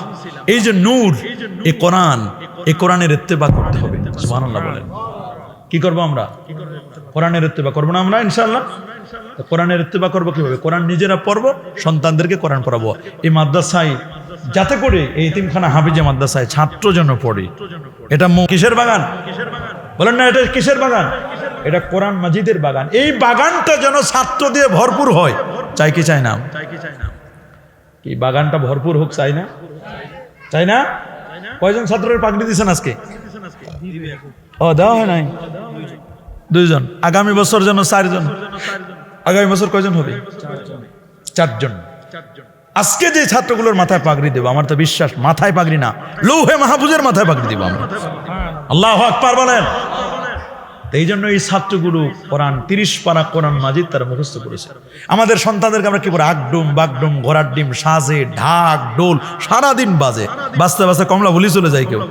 এই যে নূর, এই কোরআন, এই কোরআনের ইত্তেবা করতে হবে। সুবহানাল্লাহ বলেন। কি করব আমরা? কোরআনের ইত্তেবা করব না আমরা ইনশাআল্লাহ? কোরআনের ইত্তেবা করব কিভাবে? কোরআন নিজেরা পড়বো, সন্তানদেরকে কোরআন পড়াবো। এই মাদ্রাসায় যাতে করে, এই এতিমখানা হাফিজে মাদ্রাসায় ছাত্র যেন পড়ে। এটা কিসের বাগান? বলেন না, এটা কিসের বাগান? এটা কোরআন মাজিদের বাগান। এই বাগানটা যেন ছাত্র দিয়ে ভরপুর হয়। চাই কি চাই না? কি বাগানটা ভরপুর হোক, চাই না? চাই না? কয়জন ছাত্রের পাগড়ি দিয়েছেন আজকে? ও, দেওয়া হয় নাই? 2 জন। আগামী বছর যেন 4 জন। আগামী বছর কয়জন হবে? 4 জন। আজকে যে ছাত্রগুলোর মাথায় পাগড়ি দেবো, আমার তো বিশ্বাস মাথায় পাগড়ি না, লৌহে মাহফুজের মাথায় পাগড়ি দিব আমরা। আল্লাহু আকবার বলেন। এই জন্য এই ছাত্রগুলো কোরআন 30 পারা কোরআন মাজিদ তারা মুখস্থ করেছে। আমাদের সন্তানদেরকে আমরা কি করে আগডুম বাগডুম ঘোড়ার ডিম সাজে ঢাক ডোল সারাদিন বাজে, বাঁচতে বাঁচতে কমলা ভুলি চলে যায় কেউ।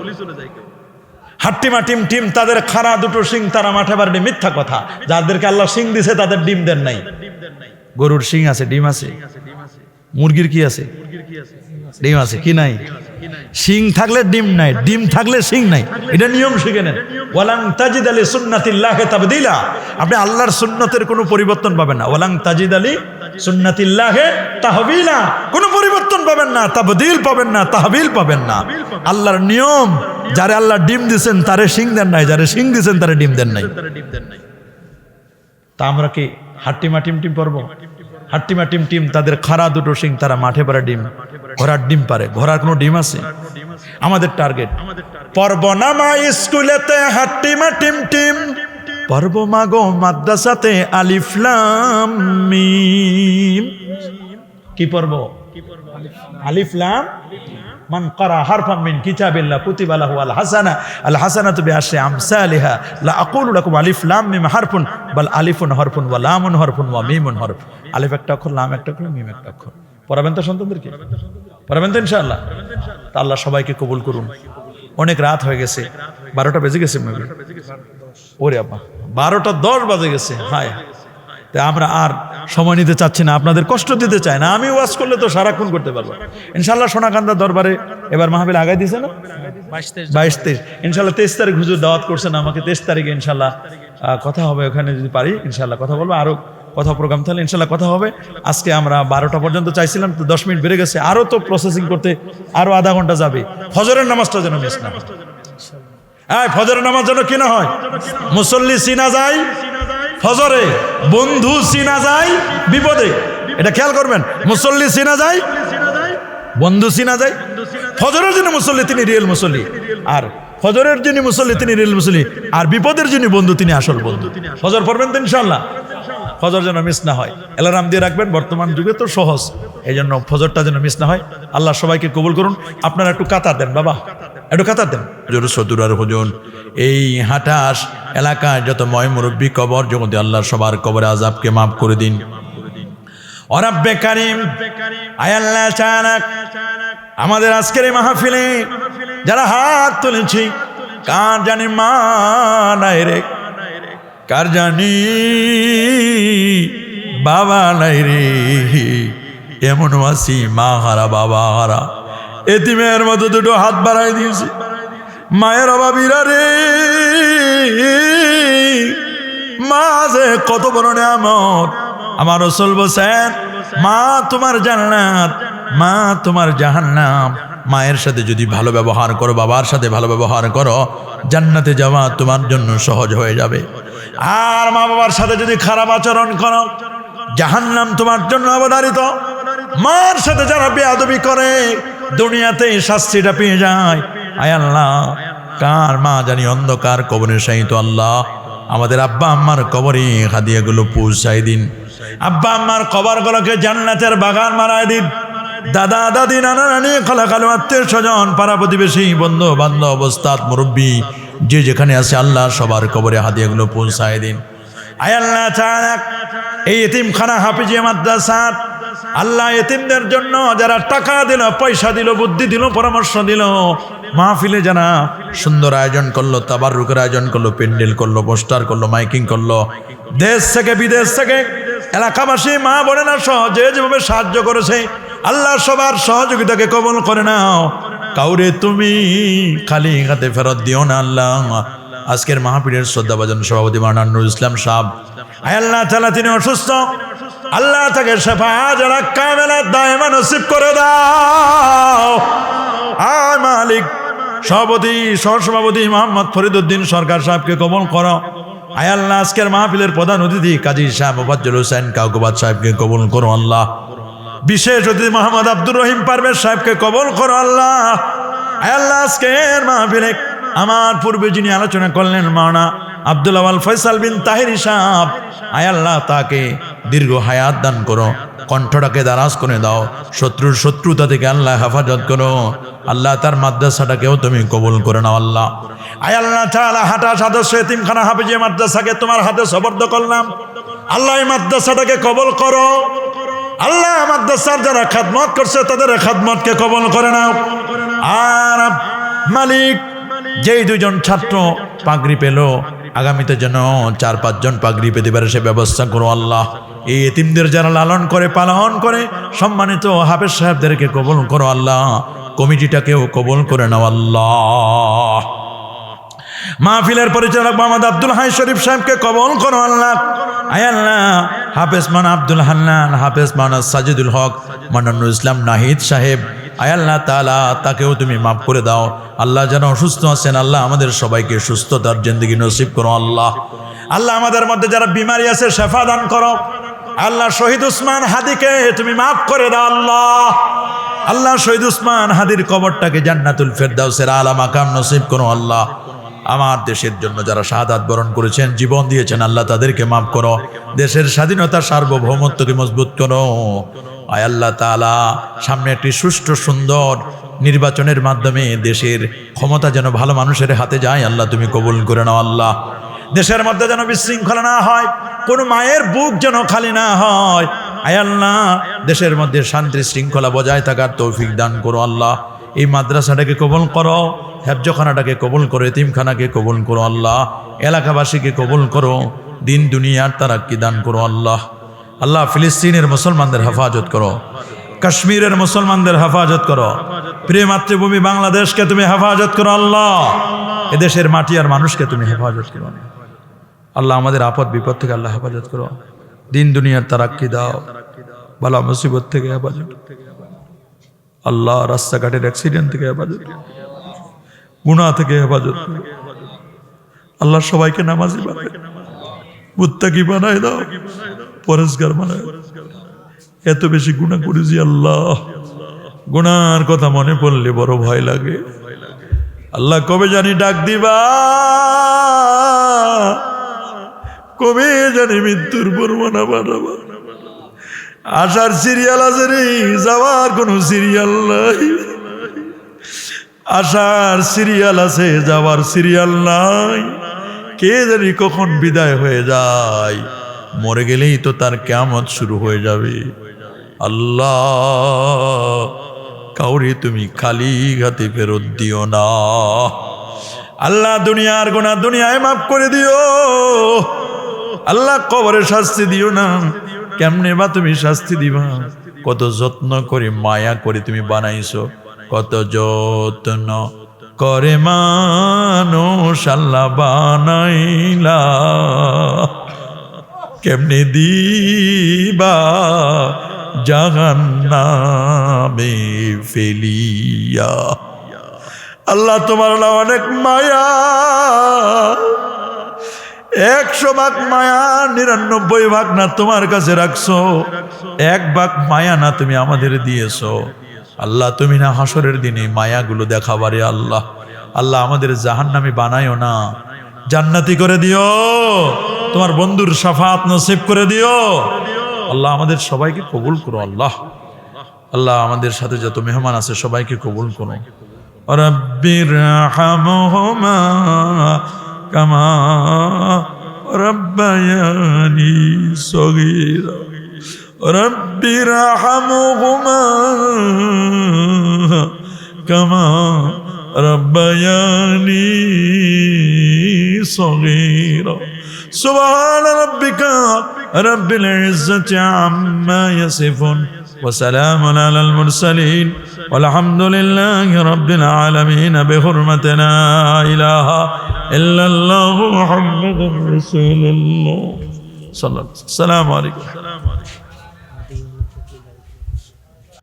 হাট্টিমা টিম টিম তাদের খাড়া দুটো শিং তারা মাঠে বাড়ি, মিথ্যা কথা। যাদেরকে আল্লাহ শিং দিছে তাদের ডিম দেন নাই। গরুর শিং আছে, ডিম আছে। মুরগির কি আছে? ডিম আছে কি নাই? শিং থাকলে ডিম নাই, ডিম থাকলে শিং নাই, এটা নিয়ম শিখে নেন। ওয়ালাং তাজিদ আলী সুন্নাতিল্লাহি তাবদীলা, আপনি আল্লাহর সুন্নতের কোনো পরিবর্তন পাবেন না। ওয়ালাং তাজিদ আলী সুন্নাতিল্লাহি তাহবিলা, কোনো পরিবর্তন পাবেন না, তাবদীল পাবেন না, তাহবিল পাবেন না। আল্লাহর নিয়ম, যারে আল্লাহ ডিম দিয়েছেন তারে শিং দেন নাই, যারে শিং দিয়েছেন তারে ডিম দেন নাই। তা আমরা কি হাট্টিমা টিম টিম পড়বো? হাট্টিমা টিম টিম তাদের খাড়া দুটো শিং তারা মাঠে পারে ডিম, ঘোড়ার ডিম পারে। ঘোড়ার কোনো ডিম আছে? আমাদের টার্গেট পর্ব নামা স্কুলেতে হাট্টিমা টিম টিম, পর্ব মাগো মাদ্রাসাতে আলিফ লাম মিম। কি পর্ব? আলিফ লাম। মান ক্বারা হারফাম মিন কিতাবিল্লাহ কুতিবা লাহু আল হাসানা, আল হাসানাতু বিআশরি আমসালিহা, লা আকুলু লাকুম আলিফ লাম মিম হারফুন বাল আলিফুন হরফুন ওয়া লামুন হরফুন ওয়া মিমুন হরফ। আলিফ একটা অক্ষর, লাম একটা অক্ষর, মিম একটা অক্ষর। পড়াবেন তো সন্তানদেরকে? পড়াবেন তো ইনশাআল্লাহ? তা আল্লাহ সবাইকে কবুল করুন। অনেক রাত হয়ে গেছে, 12টা বেজে গেছে। ওরে আব্বা, 12:10 বাজে গেছে। হায়, তাই আমরা আর সময় নিতে চাচ্ছি না, আপনাদের কষ্ট দিতে চাই না। আমি ওয়াজ করলে তো সারাক্ষণ করতে পারবো ইনশাল্লাহ। সোনাকান্দা দরবারে এবার মাহফিল আগাই দিছে না, 22-23 ইনশাল্লাহ। 23 তারিখ হুজুর দাওয়াত করছেন আমাকে, 23 তারিখে ইনশাল্লাহ কথা হবে। ওখানে যদি পারি ইনশাল্লাহ কথা বলবো। আরো কথা প্রোগ্রাম থাকলে ইনশাল্লাহ কথা হবে। আজকে আমরা 12টা পর্যন্ত চাইছিলাম, তো 10 মিনিট বেড়ে গেছে। আরো তো প্রসেসিং করতে আরো আধা ঘন্টা যাবে। ফজরের নামাজটা যেন মিস না হয়। ফজরের নামাজ যেন কি না হয়, মুসল্লি চিনা যায় ফজরে, বন্ধু চিনা যায় বিপদে। এটা খেয়াল করবেন, মুসল্লি চিনা যায়, বন্ধু চিনা যায়। ফজরের যিনি মুসল্লি তিনি রিয়েল মুসল্লি, আর ফজরের যিনি মুসল্লি তিনি রিয়েল মুসল্লি, আর বিপদের যিনি বন্ধু তিনি আসল বন্ধু। ফজর পড়বেন তো ইনশাল্লাহ, ফজর যেন মিস না হয়। অ্যালার্ম দিয়ে রাখবেন, বর্তমান যুগে তো সহজ, এই জন্য ফজরটা যেন মিস না হয়। আল্লাহ সবাইকে কবুল করুন। আপনারা একটু কাতার দেন বাবা, একটু কাতার দেন। সদুরার হুজুর, এই হাটাস এলাকায় যত ময় মুরব্বী কবর জগতে, আল্লাহ সবার কবরে আযাবকে মাফ করে দিন। ও রাব্বে কারীম, আয় আল্লাহ চালাক, আমাদের আজকের এই মাহফিলে যারা হাত তুলেছি, কার জানি মা নাই রে, কার জানি বাবা নাই রে, এমন আছি মা হারা বাবা হারা, এতিমের মতো দুটো হাত বাড়াই দিয়েছি। মায়ের অভাবীরা রে, মা যে কত বড় নিয়ামত। আমার রাসূল বলেন, মা তোমার জান্নাত, মা তোমার জাহান্নাম। মায়ের সাথে যদি ভালো ব্যবহার করো, বাবার সাথে ভালো ব্যবহার করো, জান্নাতে যাওয়া তোমার জন্য সহজ হয়ে যাবে। আর মা বাবার সাথে যদি খারাপ আচরণ করো, জাহান্নাম তোমার জন্য অবধারিত। মার সাথে যারা বেয়াদবি করে, দুনিয়াতে শাস্তিটা পেয়ে যায়। আয় আল্লাহ, কার মা জানি অন্ধকার কবরে শায়িত, আল্লাহ আমাদের আব্বা আম্মার কবরে হাদিয়াগুলো পৌঁছাই দিন। আব্বা আম্মার কবরগুলোকে জান্নাতের বাগান বানায় দিন। দাদা দাদি নানা নানি খালাখালু আত্মীয় স্বজন পাড়া প্রতিবেশী বন্ধু বান্ধব ওস্তাদ মুরব্বী যে যেখানে আছে, আল্লাহ সবার কবরে হাদিয়াগুলো পৌঁছায় দিন। আয় আল্লাহ চালাক, এই এতিমখানা হাফিজিয়া মাদ্রাসার আল্লাহ এতিমদের জন্য যারা টাকা দিল, পয়সা দিল, বুদ্ধি দিল, পরামর্শ দিল, মাহফিলে যারা সুন্দর আয়োজন করলো, তাবাররুকের আয়োজন করলো, প্যান্ডেল করলো, পোস্টার করলো, মাইকিং করলো, দেশ থেকে বিদেশ থেকে এলাকাবাসী মা বোনেরা সহ যে যেভাবে সাহায্য করেছে, আল্লাহ সবার সহযোগিতাকে কবুল করে নাও। কাউরে তুমি খালি হাতে ফেরত দিও না আল্লাহ। আজকের মাহফিলের শ্রদ্ধাভাজন সভাপতি মাওলানা নুরুল ইসলাম সাহেব, আয় আল্লাহ তাআলা তিনি অসুস্থ, আল্লাহ তাকে শিফা যারা কামেলা দায়মা নসিব করে দাও। আয় মালিক, সভাপতি সহসভাপতি মোহাম্মদ ফরিদউদ্দিন সরকার সাহেবকে কবুল করো। আয় আল্লাহ আজকের মাহফিলের প্রধান অতিথি কাজী শাহ মুফাজ্জল হোসেন কাউকবাদ সাহেবকে কবুল করো আল্লাহ। বিশেষ অতিথি মোহাম্মদ আব্দুর রহিম পারভেজ সাহেবকে কবুল করো আল্লাহ। আয় আল্লাহ আজকের মাহফিলে আমার পূর্বে যিনি আলোচনা করলেন মাওলানা আব্দুল আওয়াল ফয়সাল বিন তাহিরি সাহেব, আয় আল্লাহ তাকে দীর্ঘ হায়াত দান করো। কণ্ঠটাকে দারাজ করে দাও, শত্রুর শত্রুতা থেকে আল্লাহ হেফাজত করো। আল্লাহ তার মাদ্রাসাটাকেও তুমি কবুল করে নাও আল্লাহ। আয় আল্লাহ তাআলা হাটা সদস্য এতিমখানা হাফেজিয়া মাদ্রাসাকে তোমার হাতে সুপর্দ করলাম। আল্লাহ এই মাদ্রাসাটাকে কবুল করো। আল্লাহ মাদ্রাসার যারা খেদমত করছে তাদের খেদমতকে কবুল করে নাও। আর মালিক, যেই দুজন ছাত্র পাগড়ি পেল, আগামীতে যেন 4-5 জন পাগড়ি পেতে পারে সে ব্যবস্থা করো আল্লাহ। এই এতিমদের যারা লালন করে পালন করে সম্মানিত হাফেজ সাহেবদেরকে কবুল করো আল্লাহ। কমিটিটাকেও কবুল করে নাও আল্লাহ। মাহফিলের পরিচালক মোহাম্মদ আব্দুল হাই শরীফ সাহেবকে কবুল করো আল্লাহ। আয় আল্লাহ হাফেজ মাওলানা আব্দুল হান্নান, হাফেজ মাওলানা সাজিদুল হক, মাওলানা ইসলাম নাহিদ সাহেব, আয় আল্লাহ তাআলা তাকেও তুমি মাফ করে দাও আল্লাহ। যারা অসুস্থ আছেন আল্লাহ আমাদের সবাইকে সুস্থতার জিন্দেগি নসিব করো আল্লাহ। আল্লাহ আমাদের মধ্যে যারা বিমারি আছে শেফা দান করো আল্লাহ। শহীদ উসমান হাদিকে তুমি মাফ করে দাও আল্লাহ। আল্লাহ শহীদ উসমান হাদির কবরটাকে জান্নাতুল ফেরদাউসের আলা মাকাম নসিব করো আল্লাহ। আমার দেশের জন্য যারা শাহাদাত বরণ করেছেন, জীবন দিয়েছেন আল্লাহ তাদেরকে মাফ করো। দেশের স্বাধীনতা সার্বভৌমত্বকে মজবুত করো। আয় আল্লাহ তাআলা সামনে একটি সুষ্ঠু সুন্দর নির্বাচনের মাধ্যমে দেশের ক্ষমতা যেন ভালো মানুষের হাতে যায় আল্লাহ তুমি কবুল করে নাও আল্লাহ। দেশের মধ্যে যেন বিশৃঙ্খলা না হয়, কোনো মায়ের বুক যেন খালি না হয়। আয় আল্লাহ দেশের মধ্যে শান্তি শৃঙ্খলা বজায় থাকার তৌফিক দান করো আল্লাহ। এই মাদ্রাসাটাকে কবুল করো, হেফজখানাটাকে কবুল করো, এতিমখানাকে কবুল করো আল্লাহ। এলাকাবাসীকে কবুল করো, দিন দুনিয়ার তারাক্কি দান করো আল্লাহ। আল্লাহ ফিলিস্তিনের মুসলমানদের হেফাজত করো, কাশ্মীরের মুসলমানদের হেফাজত করো, প্রিয় মাতৃভূমি বাংলাদেশকে তুমি হেফাজত করো আল্লাহ। এদেশের মাটি আর মানুষকে তুমি হেফাজত করো আল্লাহ। আমাদের আপদ বিপদ থেকে আল্লাহ হেফাজত করো, দিন দুনিয়ার তারাক্কি দাও, বালা মুসিবত থেকে হেফাজত আল্লাহ। রাস্তাঘাটের অ্যাক্সিডেন্ট থেকে হেফাজত, গুনাহ থেকে হেফাজত আল্লাহ। সবাইকে নামাজি বানায়, মুত্তাকি বানায় দাও, পরেজগার বানায়। এত বেশি গুনাহ করেছি আল্লাহ, গুনার কথা মনে পড়লে বড় ভয় লাগে আল্লাহ। কবে জানি ডাক দিবা, কবে জানি মৃত্যুর বর্ণনা বানাবা। আসার সিরিয়াল আছে রে, যাওয়ার কোনো সিরিয়াল নাই। আসার সিরিয়াল আছে, যাওয়ার সিরিয়াল নাই। কে জানি কখন বিদায় হয়ে যায়, মরে গেলেই তো তার কিয়ামত শুরু হয়ে যাবে আল্লাহ। কাউরে তুমি খালি হাতে ফেরত দিও না আল্লাহ। দুনিয়ার গুনাহ দুনিয়ায় মাফ করে দিও আল্লাহ। কবরে শাস্তি দিও না। কেমনে বা তুমি শাস্তি দিবা? কত যত্ন করে মায়া করে তুমি বানাইছো, কত যত্ন করে মানুষ আল্লাহ বানাইলা। কেমনে দিবা জাহান্নামে ফেলিয়া আল্লাহ। তোমার না অনেক মায়া, 100 ভাগ মায়া 99 ভাগ না তোমার কাছে রাখছো, 1 ভাগ মায়া না তুমি আমাদের দিয়েছো আল্লাহ। তুমি না হাসরের দিনে মায়াগুলো দেখাবারে আল্লাহ। আল্লাহ আমাদের জাহান্নামী বানায়ও না, জান্নাতি করে দিও। তোমার বন্ধুর শাফাত নসিব করে দিও আল্লাহ। আমাদের সবাইকে কবুল করো আল্লাহ। আল্লাহ আমাদের সাথে যত মেহমান আছে সবাইকে কবুল করো। রব্বির হামহুমা কামা রব্বায়ানি সগীরা। রব্বির হামহুমা কামা রব্বায়ানি সগীরা। সুবহান রাব্বিকা রব্বিল ইজ্জাতি আম্মা ইয়াসিফুন ওয়া সালামুন আলাল মুরসালিন ওয়ালহামদুলিল্লাহি রাব্বিল আলামিন। বিহুরমাতি লা ইলাহা ইল্লাল্লাহু মুহাম্মাদুর রাসূলুল্লাহ সাল্লাল্লাহু আলাইহি ওয়া সাল্লাম। আসসালামু আলাইকুম।